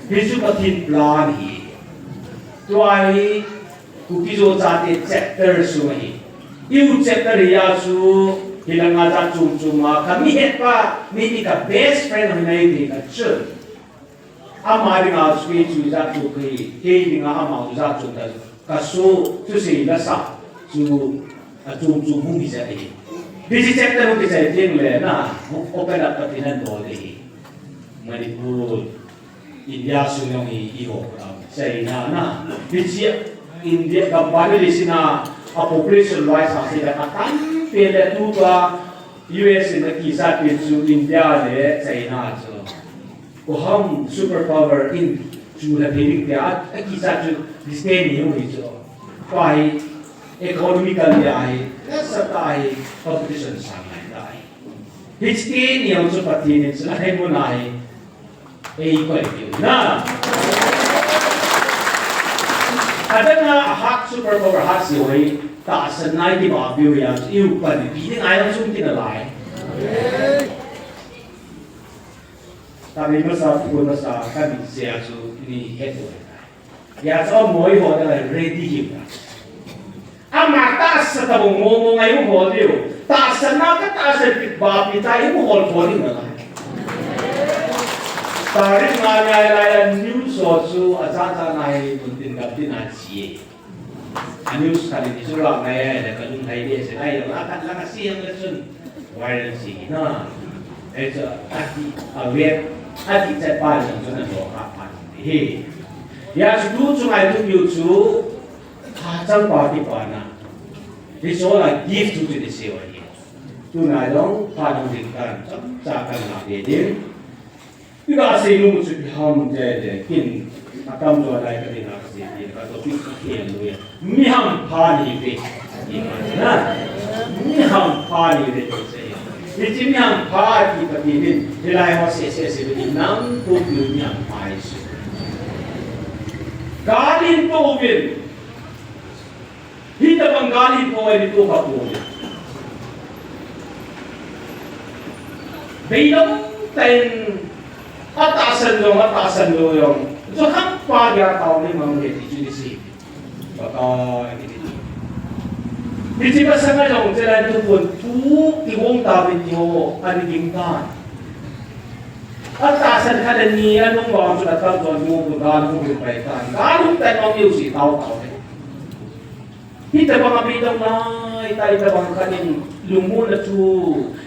Hisu patin plan hi. Tuai kukizo jate chapter su hi. Iu chapter ya su hilang aja cuma kami hepa ni ka best friend ng nai ka chu. Amari nga su chu ja chu ki ke nga ama ja chu ta kasu tu si la sa chu chu mu bi ja hi. This chapter mo kisah jeng le na open up patinan do hi. Manipur India sunyong iho China na India kampanye di sini population wise masih datang pada tu US ini kisah pintu India le China tu हम super power in चूल्हा भेड़ी के आज kisah tu display ni हुई जो पाई economical dia ai serta competition sangat ai history ni yang seperti ini selain munai equality na ada na hak super power hak si oi ta sanai di ba biu ya iu pa ni bi ai ang sum tin lai tapi masa pun masa kan sia su ni head ya so moi ho da ready hi ama ta sa ta mo ngai ho dio ta sana ka ta sa pi ba pi ta i mo hol ko ni na tarik ngaya news sosu aja nai buntin kaptin aji news kali ini surat ngaya ada kalung hai dia sedai akan langasi yang lesun viral sih na itu web adi cepat yang sudah doakan he ya sebelum sungai itu yucu kacang pagi pana it's all like gift to the sewa here tunai dong padang dikan cakan lagi dia Ika say nung su biham de kin atam jo dai ka dina ka se ka to pi khen lu ya miham phani ve na miham phani ve to se ye ji miham pha ki ka bi ni de lai ho se be nam to pi miham phai su galin to vin hita bang galin ko ai to ka to beidam ten atasan lo yung so hampa dia tahu ni mang dia di sini baka ini di masa ngayon jalan tu pun tu tiwong tawin yo ani gimkan atasan kada ni anong bang sudah tahu tuan mo bukan mo berkaitan kalau tanong yo si tahu kita bang bidang na kita bang kanin lumun na tu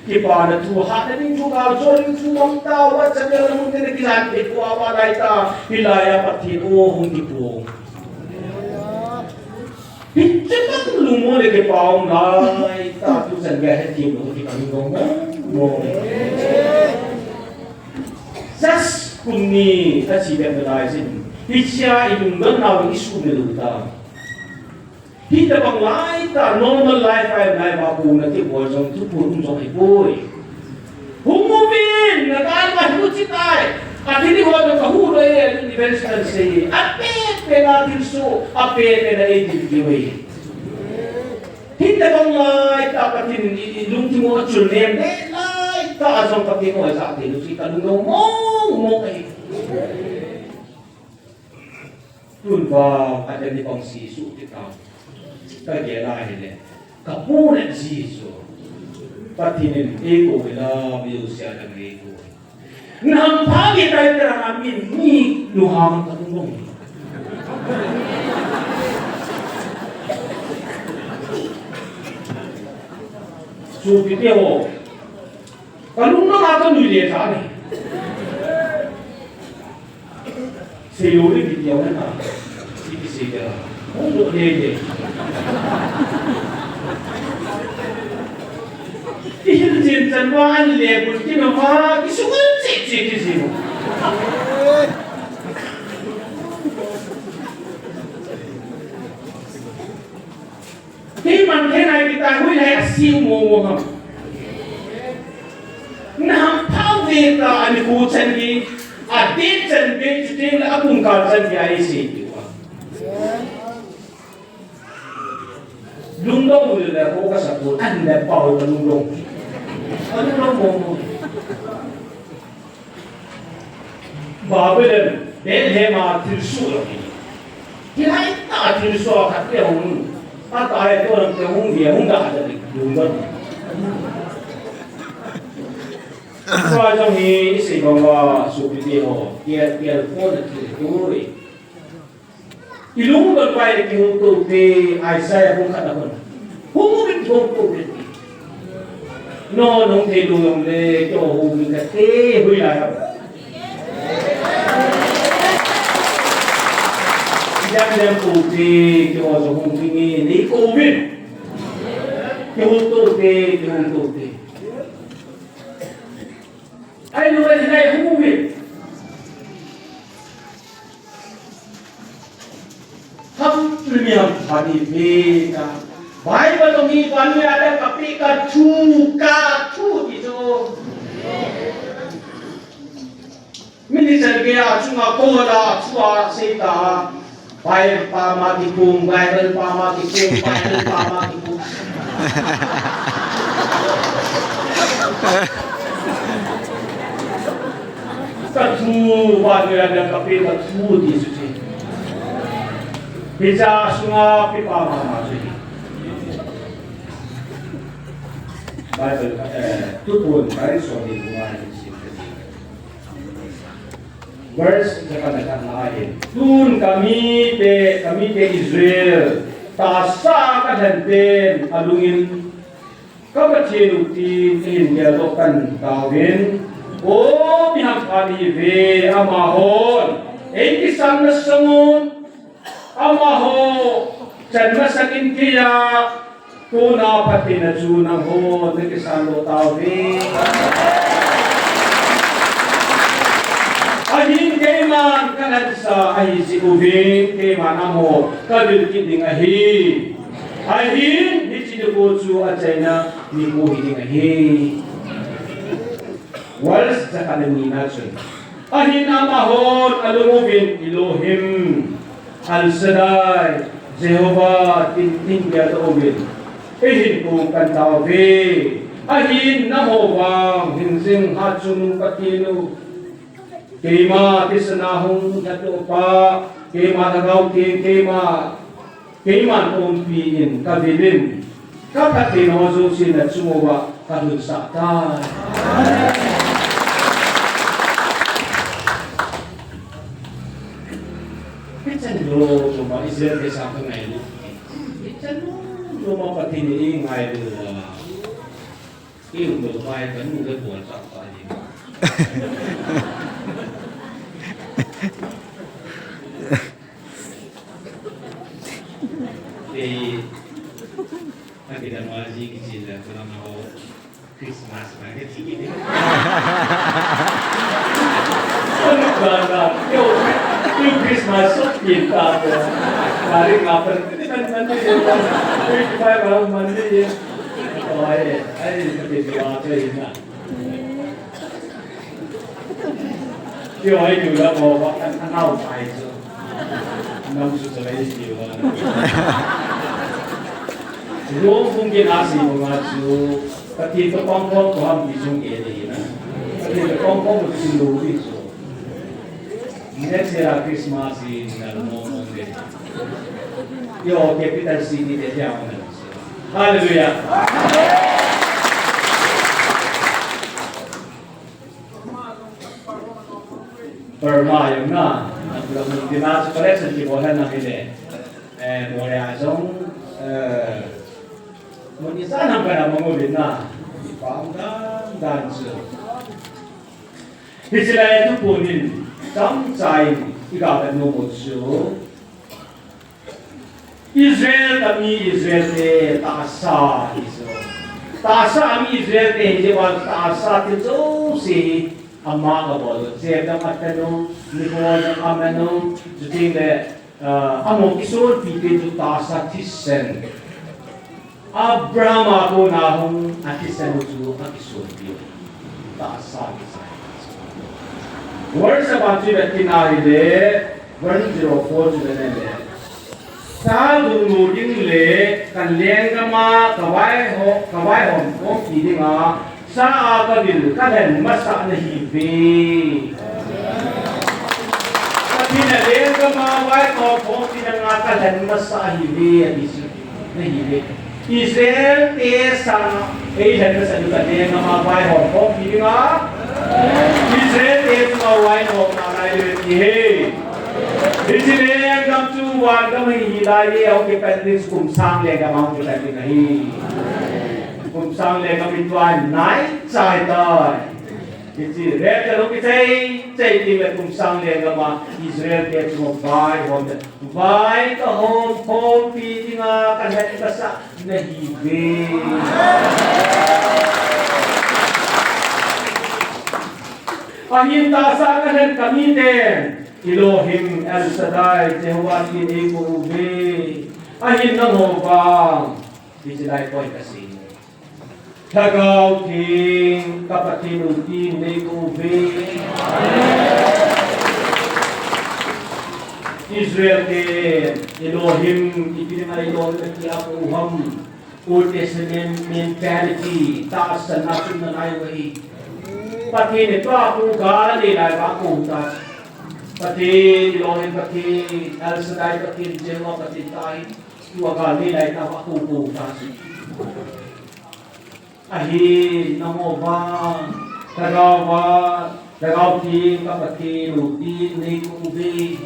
kipa na tu hada ni tu ka so tu ang tawa sa kanya mo tin kisan ko awala ita hilaya pati o hindi po Kita lumun le kipa ang na ita tu san ga ti mo ti kami mo sas kunni ta si be dai sin hicha ilung na isu meluta Kita bang laita normal life ay mabu na ti bolong tu pun jong iboy. Humubin nakalma hucitai. At hindi ko na kahulo ay universal say. Ape na tinso, ape na individual. Kita bang laita patin ilungti mo chulnem de laita asong patin mo sa atin kita lungaw mo kay. Tun ba ada di pang sisu kita. Kaya ni kapunan siso patinin ego bila biusia ng ego nampagi tayo namin ni luhamang katulong so bitiyo kalunang akan nuli sa akin sayuri bitiyo na ikisiga untuk dia. Ihil jin chân qua anh lệ bút kia mà hoa cái súng chết chết cái gì mà khi mà thế này thì ta hối lại siêu mồ không nam phao về ta anh cô chân đi à tết chân về chút là abung cả chân về ai xí lung đông rồi là cô có sập bột anh là bầu là lung đông anh lung đông bà bây giờ để thế mà thiếu số rồi thì hay ta thiếu số khác cái hùng ta tại cái orang cái hùng gì hùng đã jadi lung đông qua trong này sẽ có vào số video kia phone thì tôi ilung don pai ki hung tu te Isaiah hung kata kon hung bin hung tu bin no nong te lu yong le cho hung bin ka te hui la ha jam jam tu te cho so hung bin ni ko bin ki hung tu te ai lu ai dai hung bin हम प्रीमियम भारी बेटा भाई बनो ही पानी ada tapi ka chu itu mini sergea cuma kola cua seta भाई पामा की कुम गायबल पामा की कुम पायल पामा की कुम ka chu भाई ada tapi ka chu di suci Bisa semua pipa mama sini. Bible tutun dari suami rumah di sini. Verse katakan lain. Tun kami pe Israel. Tasa kadenten alungin kabatin uti India lokan kawin. Oh pihak kami ve amahon. Kisah nasungun. Amaho janma sakin kia tuna patina junang ho nekisalo tawi ahin keman kanan sa ahi si uvin keman amo kabil kiding ahin hicidu kocu ajaina niku hiding ahi wals jakanin nachun ahin amahon alumuvin Elohim Al-Shaddai, Jehovah, tinting dia terbit. Ehin kung kantawe, ahin namowang, hinsing hatsun katinu. Kema tisanahong natupa, kema tagaw kema kumpiin, kabilin. Kapatinozo sinatsuwa kadunsatan. Lo cuma Israel ke samping itu, cuma pati ini ngai itu, ini untuk ngai kan udah buat apa ini. Nanti dan wajib kecil lah kalau mau Christmas lagi tinggi. Yung Christmas kita po. Kali kapal itu kan mandi ya. Kita kalau mandi ya. Oh ay seperti apa ini? Dia ay juga mau makan tahu apa itu. Nam sudah itu. Belum mungkin asli mengaju. Ketika kompor Tuhan bisung ini. Ketika kompor bisung itu. Next year Christmas in Dalmon de. Yo capital city de Jamaica. Hallelujah. Burma yung na. Ang dinas collection di bola na kile. Boleh asong Munisan ang para mangulin na. Ipanggang danso. Israel itu punin. 张在一个的诺姆修，Israel kami Israel de tasa iso, तासा आम्ही इस्रायल ते जेव्हा तासा ते जो से अम्मा का बोलो जेब दम अतनो निकोल दम अमनो जुटिंग ले अमो किशोर पीते जो तासा थिसन अब्राहम को नाहum अथिसन जो किशोर पियो तासा वर्ष बाजी बेटिना इले 104 जो ने ले साधु मुदिंग ले कल्याण कमा कवाय हो को पीदिंगा सा का बिल कदन मसा नहीं बे कभी न लेन कमा वाय को पीदिंगा कदन मसा ही बे अदिस नहीं बे इस्राएल ते सा ए धन सनु कल्याण कमा वाय को पीदिंगा इस्राएल ते सा वाय हो नाराय हे Israel kam tu wan kam hi la ye au ke pendis kum sang le ka mang ju ta ni kum sang le kam tuan nai chai dai ji re ta lo ki chai ti le kum sang le ka ma Israel ke chu bai hom bai ka hom pi dinga kan ha ka sa nahi ve ahin ta sa kan kami den Elohim El Shaddai Jehovah ini kuube ahin nang hobang disilai koi kasing Tagaw king kapatid utin ni kuube Israel ke Elohim ipinangal Elohim kaya kuham Old Testament mentality taas sa natin na naiwai pati nito ako gali na ako taas pati Elohim pati El Shaddai pati Jehovah pati tayo iwagal nila ay nakakukutas ahi namo ba tagaw ting kapati lutin ni kubi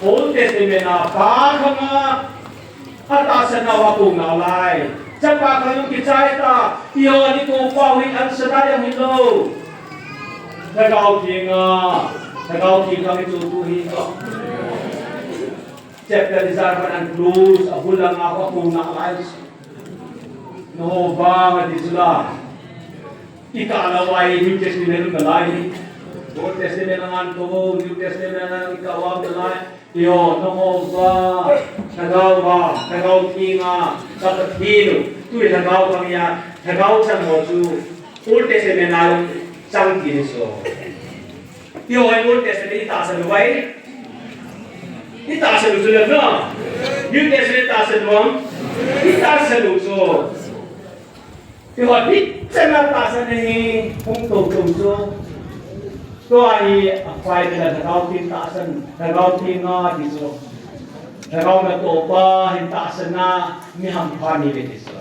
Old Testament na pakama atasan na wakong nalay Sapa kayong kicayta iyo ni kupawi El Shaddai ang hilo Tagaw ting kami tutuhin ko. Chapter disarman ang close, abul lang ako kung nakalayos. No ba nga di sila? Ikalaway, New Testament ng galay. Old Testament ng anto, New Testament ng ikawang galay. Iyo, no ba? Tagaw ting kapatino. Tuwi tagaw kami tagaw sa moju. Old Testament na yung sang kiniso. Yo ay Old Testament itasan luway. Itasan luso lang no. New Testament itasan luwang. Itasan luso. Yo ay sana itasan ni kung tugtugso. To ay apply nila tagaw tin tasan. Tagaw tin nga diso. Tagaw na to pa hintasan na ni hampani diso.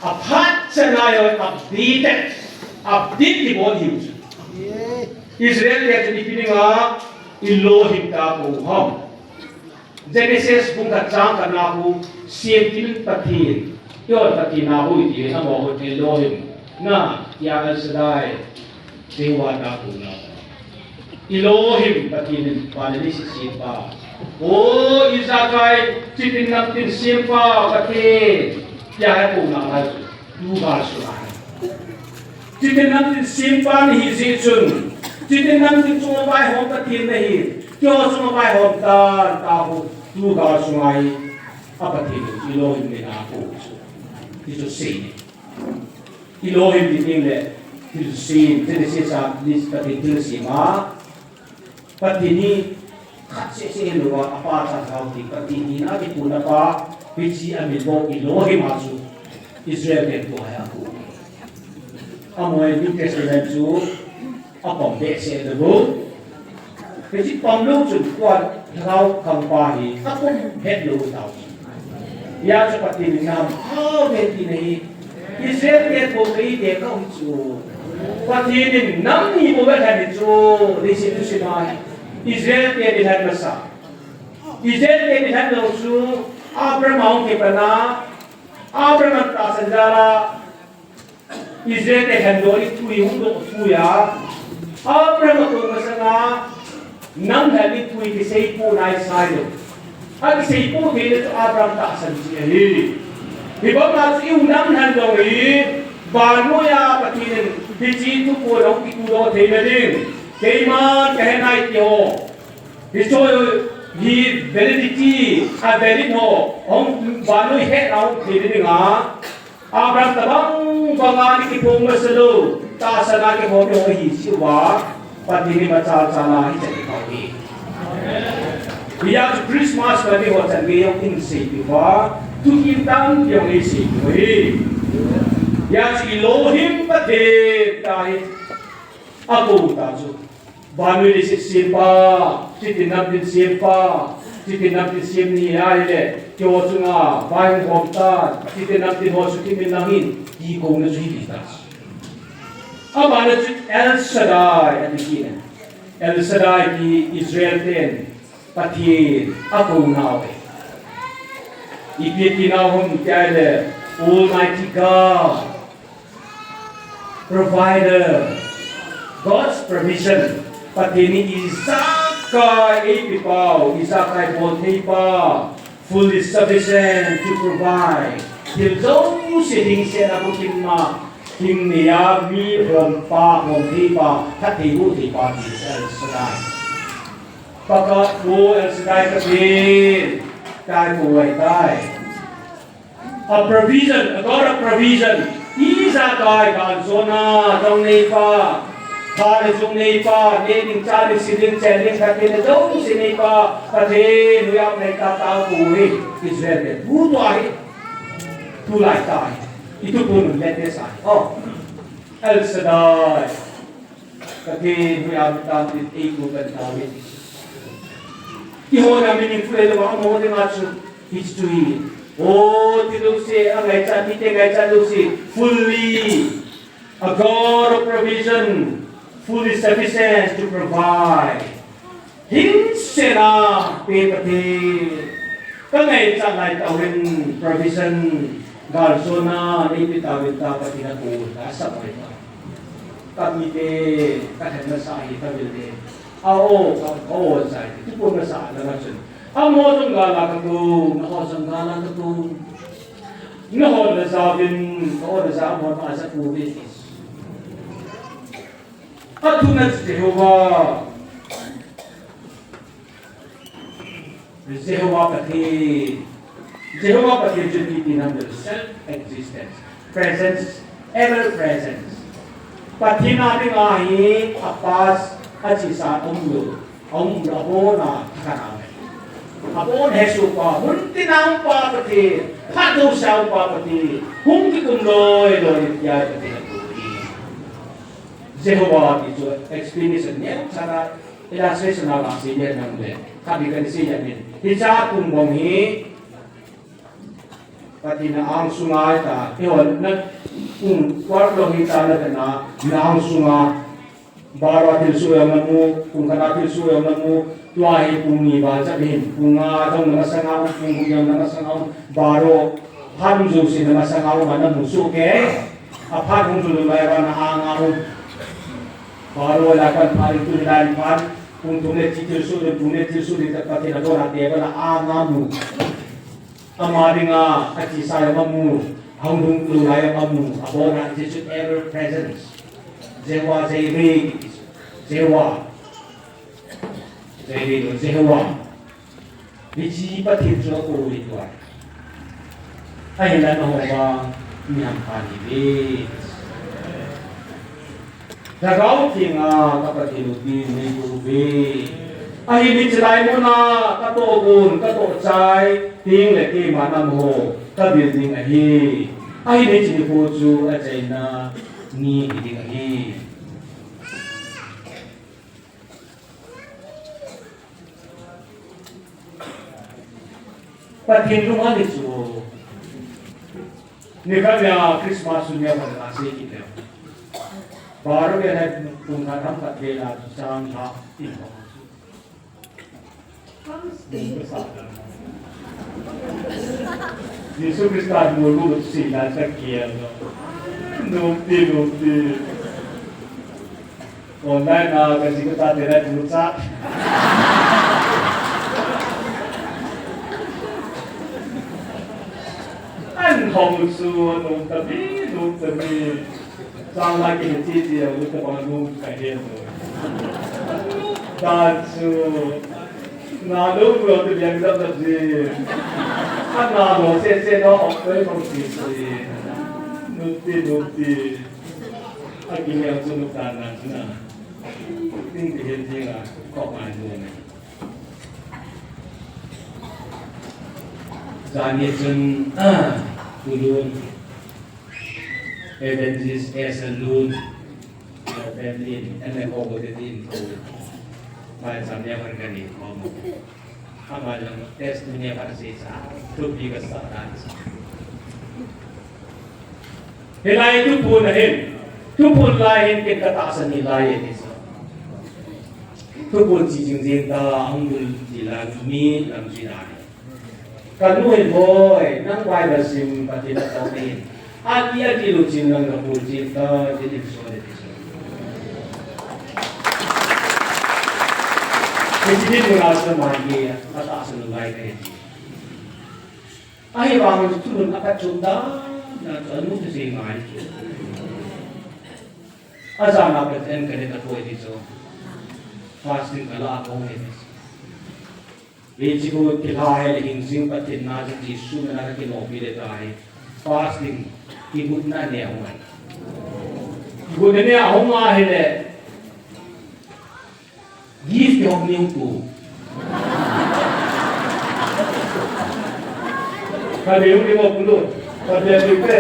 Apat sa ngayon, update di body Israel kaya tinipinin nga Elohim ka kuham Genesis kung katsang ka na ako siyempre patin yun patin na ako iti ang mga Elohim na El Shaddai Jehovah ka kuham Elohim patin panalisis sipa Isakay titin natin sipa patin Kaya po na kayo, lugar sulan. Titin natin simpan hizitsun. Titin natin sumabay hong patin na hit. Kaya sumabay hong tao, lugar sumay, apatin, Elohim din ako. Ito sin. Elohim din le, ito sin. Genesis sa list patin ito sima. Patini, kasi lugar, apa sa kauti, patini na, di po na pa, Pichi amilbo Elohim asu Israel ke tuhay aku. Amoy New Testament su apom bese debo. Pichi pamlo su kuat rau kampahi apom hedlo tau. Ya seperti ini nam beti nahi Israel ke pokei de kau su. Pati ini nam ni boga tadi su disitu sinai. Israel ke dihan masa. Israel ke dihan su Abraham ke pernah Abraham tak sejarah Israel ke handori tui untuk tuya Abraham tu masanga nam hari tui kisai pun naik sayo Ang isay po din ito Abraham taasan siya Ibang nasa iunang handong bano ya patinin dito po daw ikulo tayo din kay man kahenay tiyo Iso hi validity a valid ho ong bano he raw tayo nga Abraham tabang bangani kipong masalo taasan na kipo yung hisiwa patini matsal-tsala sa ikaw Iya Christmas kami ho sa ngayong insay diba tukitan yung isip mo Yan si Elohim pati kahit ako taso. Bano ni si Simpa, si tinap din Simpa, si tinap din Sim ni Aile, kyo nga bayang homtan, si tinap din ho suki minangin, di ko na suhitas. Aba na si El Shaddai at ikin. El Shaddai ki Israel din, pati ako nawe. Ipitinahon kaya Almighty God. Provider, God's provision. Patini Isaka Epipaw, Isaka Bontepa, fully sufficient to provide. Tilzong siling siya na bukima, Himniyami Rompa Bontepa, Katibu Tepa di El Shaddai. Pagkat po El Shaddai kapin, kaya po ay tayo. A provision, a God of provision. Isa kay kanzona dong nepa kare jung nepa ne ning chali siling cheling kate dong sinepa kate nuya ne ka tao buhi Israel buto ai tulai tai itu pun letes ai El Shaddai kate nuya ta tin ego kan tawi ihona meaning fuel wa mo de machu history Oh, tilusi ang ngayon tite ngayon tilusi fully a God of provision, fully sufficient to provide. Hinsena pepati kangay sanay tawin provision garsona ni pitawin tapati na kuta sa mga kami de kahit na sa ita bilde. Oo, sa ito po na sa alasan. Ang modong gala katong, nakosang gala katong, nahon na sa amon mga sa COVID is. At tunad sa Jehovah pati junitin ng self-existence, presence, ever-presence. Pati natin ahi, apas, at sisa, ang labo na kakarami. Apon Hesu pa, munti na ang papati, hado siya ang papati, hungki kumloy loy tiya pati na tuwi. Jehovah ito explanation niya, sana ilasay sa nakasi niya ng ben, kabigan siya niya. Hisa kung bonghi, pati na ang sungay ta, iyon, kung kwarto hita na ang sungay, baro atil suyang namu, kung kanatil suyang namu, tuahi pungi ba sabihin kung atong namasangaw kung yung namasangaw baro hamzo si namasangaw man musuke apat kung mayroon na hangaw baro wala kan paling tulilan pan kung tunay titil sulit at pati na doon at eba na angamu amari nga at isaya mamu hanggang tulaya mamu abo na it is ever presence Zewa Zewi Zewa Jadi Jehovah, biji pati jo uli tuai. Ayah nak orang nyampan ini. Jagau tinggal kapati lubi ni lubi. Ayah ni celai muna katogun katocai ting leki mana mo kabil ting ahi. Ayah ni cini puju ajaina ni ting ahi. Patin rumah itu, ni kaya Christmas dunia pada nasi kita. Baru dia punggah tempat dia sang hak itu. Yesus Kristus mulu sila sekian. Nuti. Online na kasi kita tidak berusaha. không xua nung tập đi sang lại cái chi tiêu lúc tập bằng nung cái hiện rồi ta xua na lúc rồi thì làm tập gì anh na đồ xe đó học tới không gì nung ti anh kinh nghiệm cho nung đàn này chứ nào tin cái hiện gì là có mai rồi này Zani chun kulun Evangelist as a loon family and then over the team by some never can eat home. Amalang test never says to be a stars. Hilay to pull him to pull line in Katasan Hilay is to pull teaching Zinta Angul Dilan me Lamzinani. Kanuhin boy, nang why the sim pati na tawin. At iya dilucin ng kapulcin ka, dilipso. Kasi din mo nasa magi at asa ng lahat kayo. Ay, bangon tulun nakachunda na ano sa siya nga ito. Asa napat ang kanita po ito. Fasting kala akong ito. Ichigo kilahai hingsing patin na sa Jisu na nakakinopi tayo. Fasting, ikut na niya human. Ikut na niya human hele. Gift yung niyong ko. Kali yung lima pulo. Kali yung libre.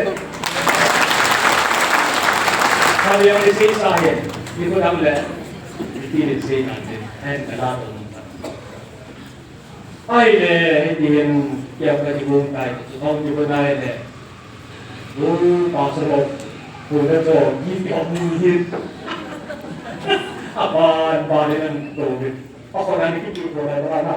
Kali yung isay sahin. Ikut ang le. Ipilit say natin. And kalato. Ay hindi yan kaya katibong tayo. Kung di ko na yun yung pasarap kung na ito, gift of need. Apa bali ng COVID. Ako nanikipit ko na na.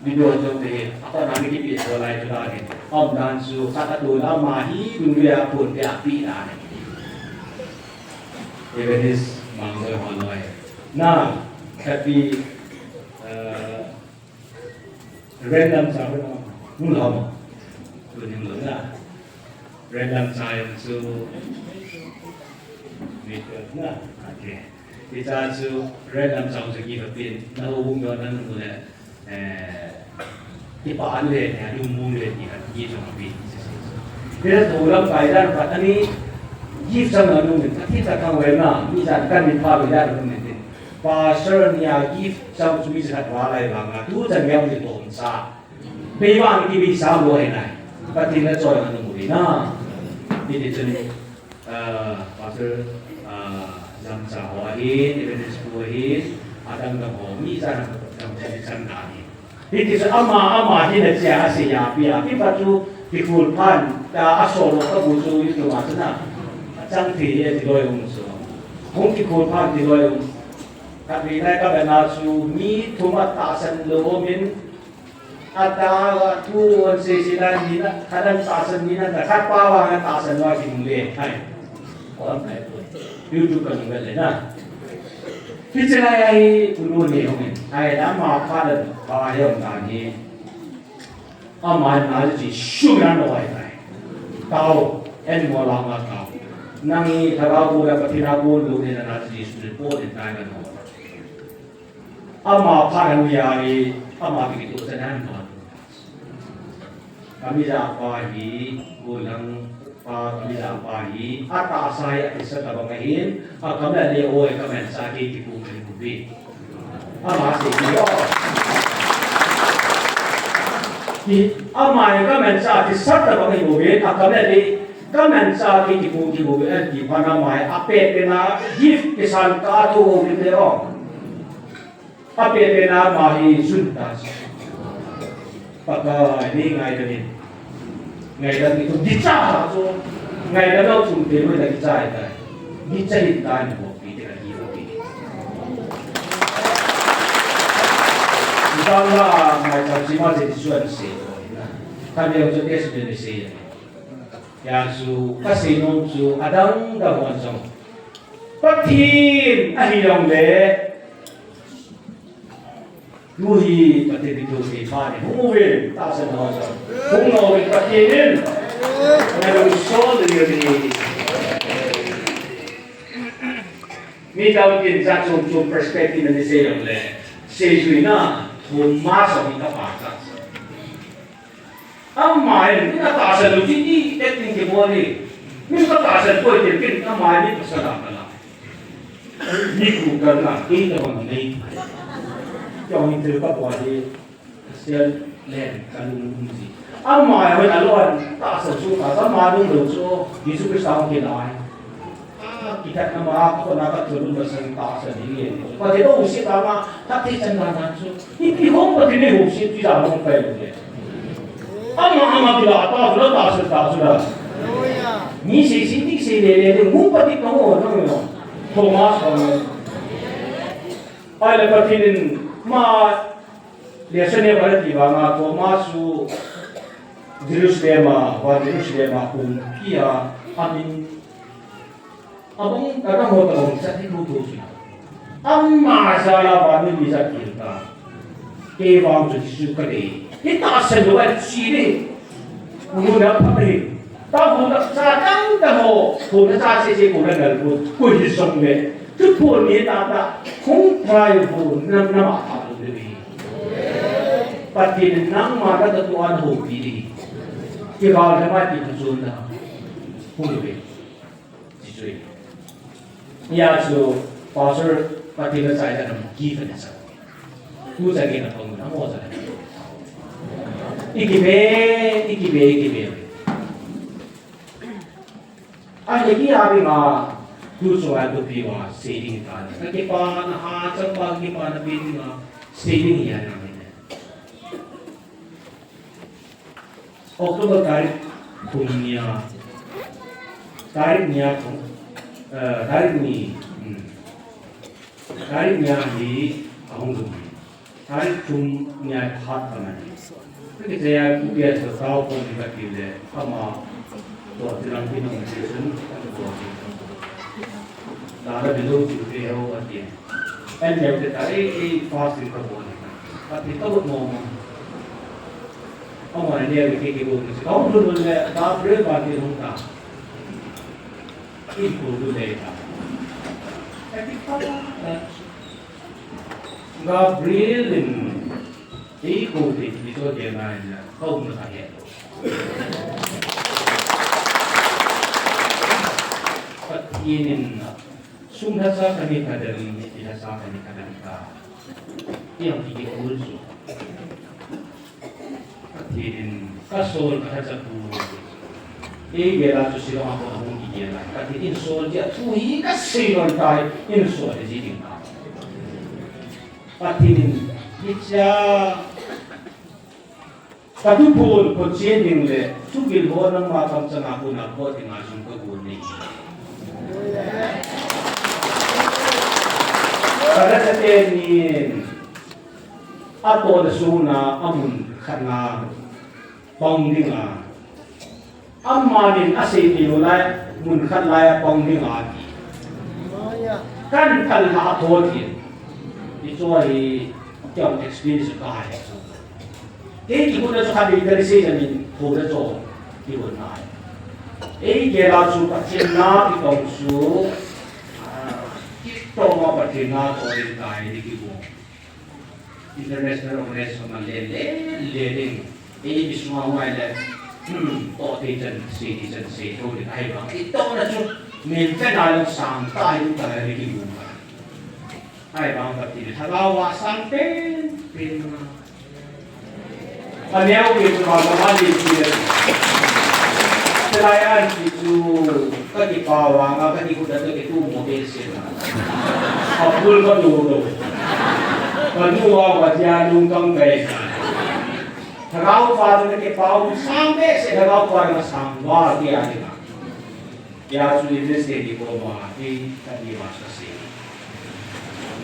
Video ito din. Ako nanikipit ko na ito natin. Ang danso sa katula mahi dunia pun api na. Even this mangga haloy. Na happy random sabi na mula mo. Tuning na. Random science so na. Okay. Kita so random sounds give a bit. Nahuhung yun ng mula ipaan ulit yung muli niya give a bit. Kaya tulang kailan patani give sa nanong kita kang wena minsan kan pa bila ng Pastor niya gift sa sumisahat walay mga tutan yang dito sa Bebang ibig sa buhay na pati na choy ano muli na dito ni Pastor jam sa hawahin evidence buhayin adang na ho minsan ang salisan namin dito sa ama hinadya siya piya pipatu dikulpan asolo ka buso ito na Sangti dilo yung so kung dikulpan dilo yung kami na kabanasu mi tumatasan loomin at tuwan sila nila kadang tasan nila nakapawa nga tasan wa kinuli ay walang tayo YouTube ka nung galing na kitsa ay puno niyo ay na makakalan pakayong tani amahan na si syuran o ay tao mo lang ang tao nang itarago na patinagulo nila natin si Jesus po din tayo na ama parang yari ama begitu senang kami dapahi kulang kami dapahi atas saya isa tabangahin kami leo kami sakit di kubi ama siyo di ama kami sakit sa tabangahin kubi kami sakit di kubi di panamai ape pena gift kesan kado video Tapi pena mahi suntas. Pagka ini ngayon itu dicara so ngayon daw sumpi mo nagdicara ita. Dicarita mo piti na piti. Itawa may saksima sa tisuan siya. Kami ang sudes din siya. Kaya su kasi nung su adang dawan sa patin ahilong le Luhi pati dito si Fani, humuwi, tasan na sa. Kung nawin patinin, Merong soul really. Mi daw din sa yung perspective na nisayong le. Sejui na pumasok ang kapasa. Ang mahal, pinatasan mo, hindi etning mo ni. Pinatasan po, itin ang mahal ni pasala ka lang. Hindi ko ka na, kita mo na yung hindi ka po di sel len kanung musi. Ang mahal, aluan, tasan suka, sa mahal ng luso, Yesu Kristo ang kinain. Kita na makakako nakatulong sa taas sa diyan. Pati ito usip tama, pati sa nananso. Hindi ko pati ni usip di dalam pelo niya. Ang mga pilata, wala taas na. Ni sisi lele mo pati ka mo no. Thomas ay pati din ma lesson niya pala di ba nga Thomas su Jerusalem kung kia amin abang kadang hotel sa tinuto siya. Ang masala ba ni bisa kita? Kewang sa Yesus kali. Kita sa luar sini. Muna pa rin. Tahu na sa kang damo. Kung sa sisi ko na nalpo. Kung isong me. Tupo ni tata. Kung tayo po na makakalo dili. Pati nang makatatuan ho pili. Ikaw naman itusun na. Hulubi. Sisui. Ya, so pastor pati na saya na given sa. Kusa gina pang na mo sa. Ikibe. Ay lagi abi nga kuso ato piwa saving kan. Nakipa na ha sa pagi pa na bin nga saving yan namin. October tarik punya tarik niya kung tarik niya di ahong tarik niya hat naman. Kasi saya kuya sa tao ko di bakile ama to tilang pinong Dada below to zero at the end. And then the fasting ka po. At ito mo ang mga niya kikibo kasi kung doon na dapat ba din ta. Gabriel din iko din dito din na kau na kaya. At inin sumha sa kami kadaling sa kami kadalita. Yang kikikulso. At inin kasol kahasatu gera tu sila ako ang gigela. Kasi insol dia tuhi kasi non tayo insol di din ka. Patin itya katupol ko cheding le tugil ho ng matang sa ako na ko ting asong paguni. Para sa tenin ato na suna amun kana pangdinga Amanin asay tinulay munkan laya pangdingati. Kan kalhatotin. Ito ay yung experience kaya. Kaya ko na sa kami kasi namin ko na to iwan na. Kaya su patina itong su ito mga patina ko rin tayo di kibo. International Organization ng leling. Ibig sumawala citizen ulit ay bang ito na siya minsan alam saan tayo tayo rikibuman ay bang kapatid halawa santen panyaw ito magamali siya selayan itu katipawa nga kanikuda ito model sila apul ka dulo kanuwa wadyalong kang gaya Tagaw pa rin ke pau sampai se tagaw pa rin sangwa dia ni. Ya su ni se di ko ma di tadi masa se.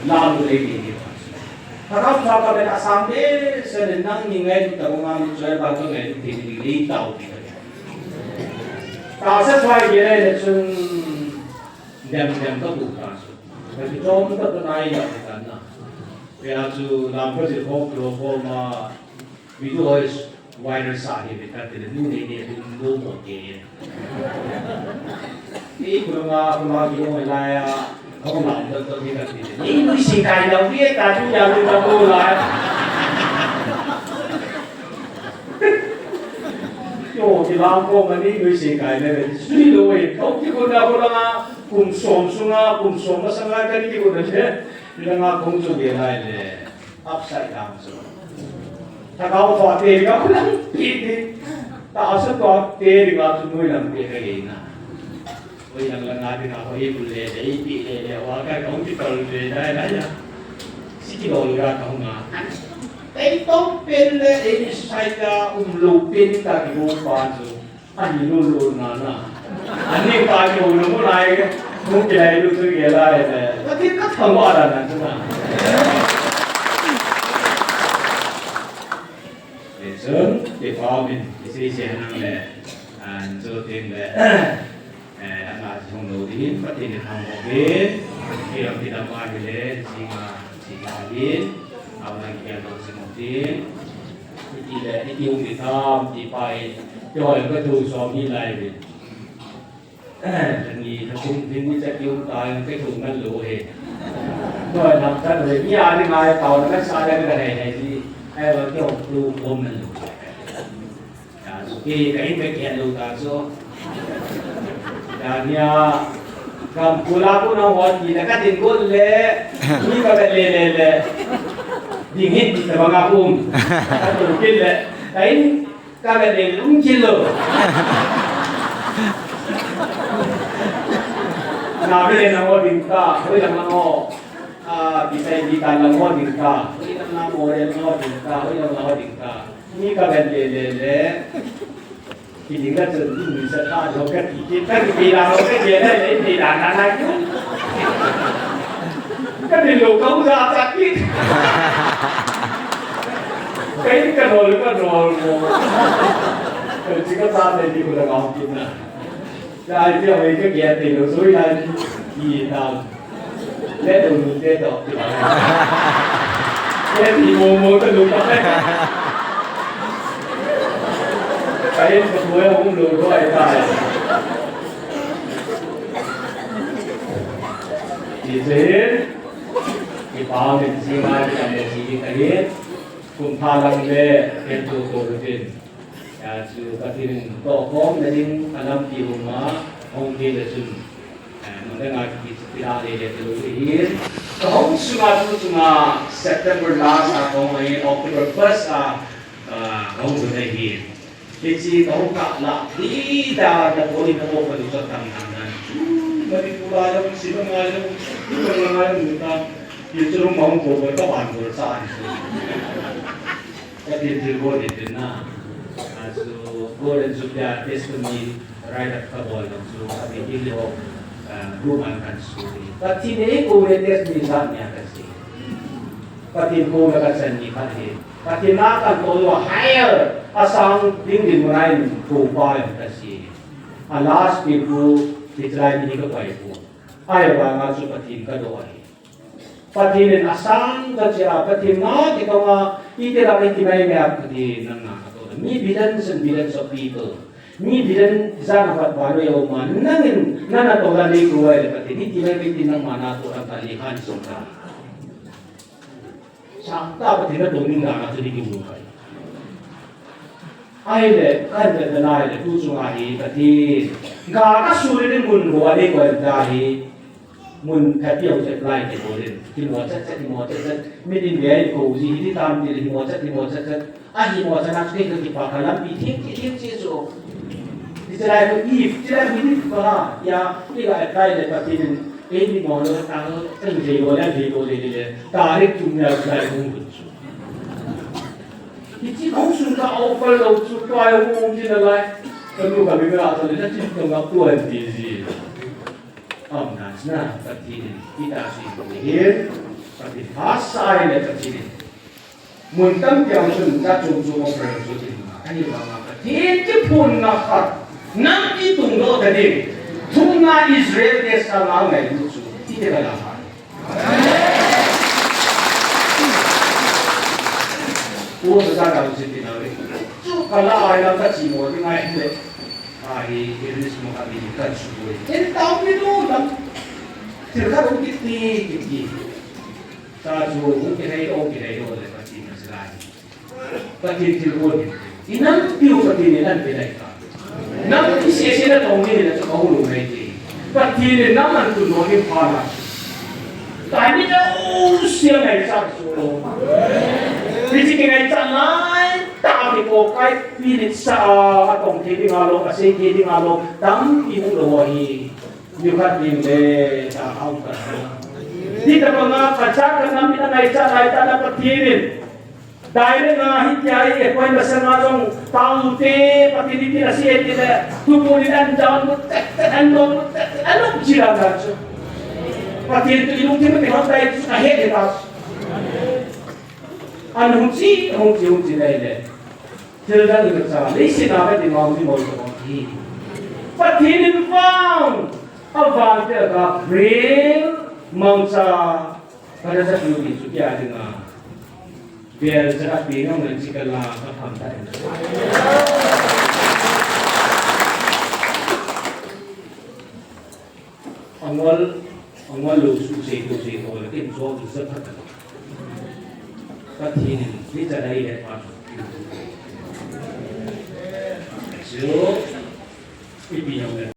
Lalu lagi di masa. Tagaw pa ka rin sampai se nang ningai tu tagungan saya bago ngai di di tau di. Kasa sai gere sun dem ka bukan su. Tapi jom ka tunai ya kan na. Ya su lampu di ko ma Video is virus ini kita tidak ini dulu mungkin. Ini kurang yang mulai không làm được tôi thì những người sinh cái đầu tiên ta chúng ta luôn đâu lại yo thì làm cô mà những người sinh cái này suy đuổi không chỉ có nào có là cùng sống nó sang cái gì cũng được thế thì là không chịu để lại để upside down rồiถ้าเขาถอดเตะเขาแล้วกินดิแต่เอาสักตัวเตะดีกว่าทุกคนlàm việc cái gìนะÔi yang langatin ako ibule de ipile wa ka kong titol de dai na ya si titol ga ka nga ai tong pen le ini sai ka lupin ta ki mo pa so ani lu na ani pa yo no mo lai mo ki lai lu su ge lai de ka ki ka thang wa da na na le sung de fa min si se nang le an zo tin le anak yang nuri, pasti ni ham mobil, yang tidak mahu singa lin, awak yang nak semutin, tidak itu hitam, dipai, jauh yang kedua suami lain. Jadi aku ini jadi orang yang kedua loh he. Kau nak cakap ni ada mai tahu nak saya kita ni si, waktu aku belum loh. Ya, suki kain bagian loh tak so. Dan ya, kam pula pun orang kita kan tinggal le, ni kalau le, dingin di tempat aku, kan mungkin le, lain kalau le mungkin lo. Nabi le nama dinka, kau yang nama bisa dikan nama dinka, kau yang nama orang nama dinka, kau yang nama dinka, ni kalau le. Thì ra trường thì mình sẽ ta được cái gì là cái gì đấy thì đàn này chứ cái gì lục không ra chắc chứ cái đồ chỉ có ta này thì cũng là ngon chín à ra thì mình cái gì thì nó suy ra gì nào lấy đồ mình lấy đồ thì mua cái lục đó cái bữa cũng được rồi tại thì thế thì bao nhiêu gì mà cái này gì cái đấy cũng pha lăng về cái chỗ cái chú cái tin tổ công cái tin anh em đi mà ông đi là chú nó đang cái ra để từ cái không cuma September last atau October first không có thể hiện Kecil kau tak nak tidak ada boleh nak buat itu tangan. Bagi pula yang sibuk ngajem, sibuk ngajem kita, itu mau buat apa pun bersama. Jadi terbuat itu na, so boleh juga testimoni right at kabel, so kami ini lo rumah kan suri. Tapi ni kau tes misalnya kasih, tapi kau nak kasih kasih. Tapi nak kan kau hire asang dingin mulai berubah kasi. Alas pipu ditrai ini kepai pun. Ayah bangga seperti kedua ini. Patin asang kerja patin nak kita mah itu lagi timai merah di nana atau ni billions of people. Ni billion jangan buat baru yang mana nangin nana tu lagi keluar patin ni timai patin nang mana tu orang talihan suka. Sampai patin tu ni nana tu dikibukai. Aile kan terkenal itu sungai tadi. Gak kasurin mun gua ni gua dah mun happy au set line ke boleh. Timur set midin dia itu uji di tam di timur set. Ahi timur set nak sekali kita kalam bitin sesu. Di sana itu jadi ini kalau ya kita apply le patin ini mau lo tahu terjadi boleh tarik jumlah apply pun. Itu kau sudah offer lo sudah yang mungkin adalah kalau kami berada di dalam tengah Tuhan dizi. Nah, seperti kita sih seperti bahasa ini seperti muntah yang sudah jumlah offer itu kan ini bangga. Itu pun nakar, nanti tunggu tadi tunggu Israel desa nama itu tidak ada. 我是啥东西的那位？看那爱那个寂寞的爱的，哎，就是什么还没干出来，这当不了当，这看都几，啥时候我给他我给他我来把钱拿出来，把钱就我的，你能丢把钱你能给来干，能谢谢的东西呢就搞不来的，把钱呢那么多东西花了，但你这想来啥时候？你只係真係打嘅個街，比你sa atong kini ngalo kasi kini ngalo dam yung luwahi yung kating de sa auka. Di ka mga kacakan namin na naita na patirin. Dahil nga hityay e kung nasa nga yung taute pati di pinasiya nila tupunin ang down mo ano sila nga siya. Pati ito yung tinutihang tayo sa kahit anh không chỉ này này, thế ra được sao? Lấy xin nào cái tiền ngon thì một thì, phát thiên lên vang, vang thế là real mong sao, cái đó rất nhiều bị sụt giá đi mà, bây giờ sẽ gặp biến ông này chỉ cần là các tham tài. Ông lù sụt gì rồi là cái số thì rất thấp. Các thiên lý ra đây để phát triển. Chứ, cái gì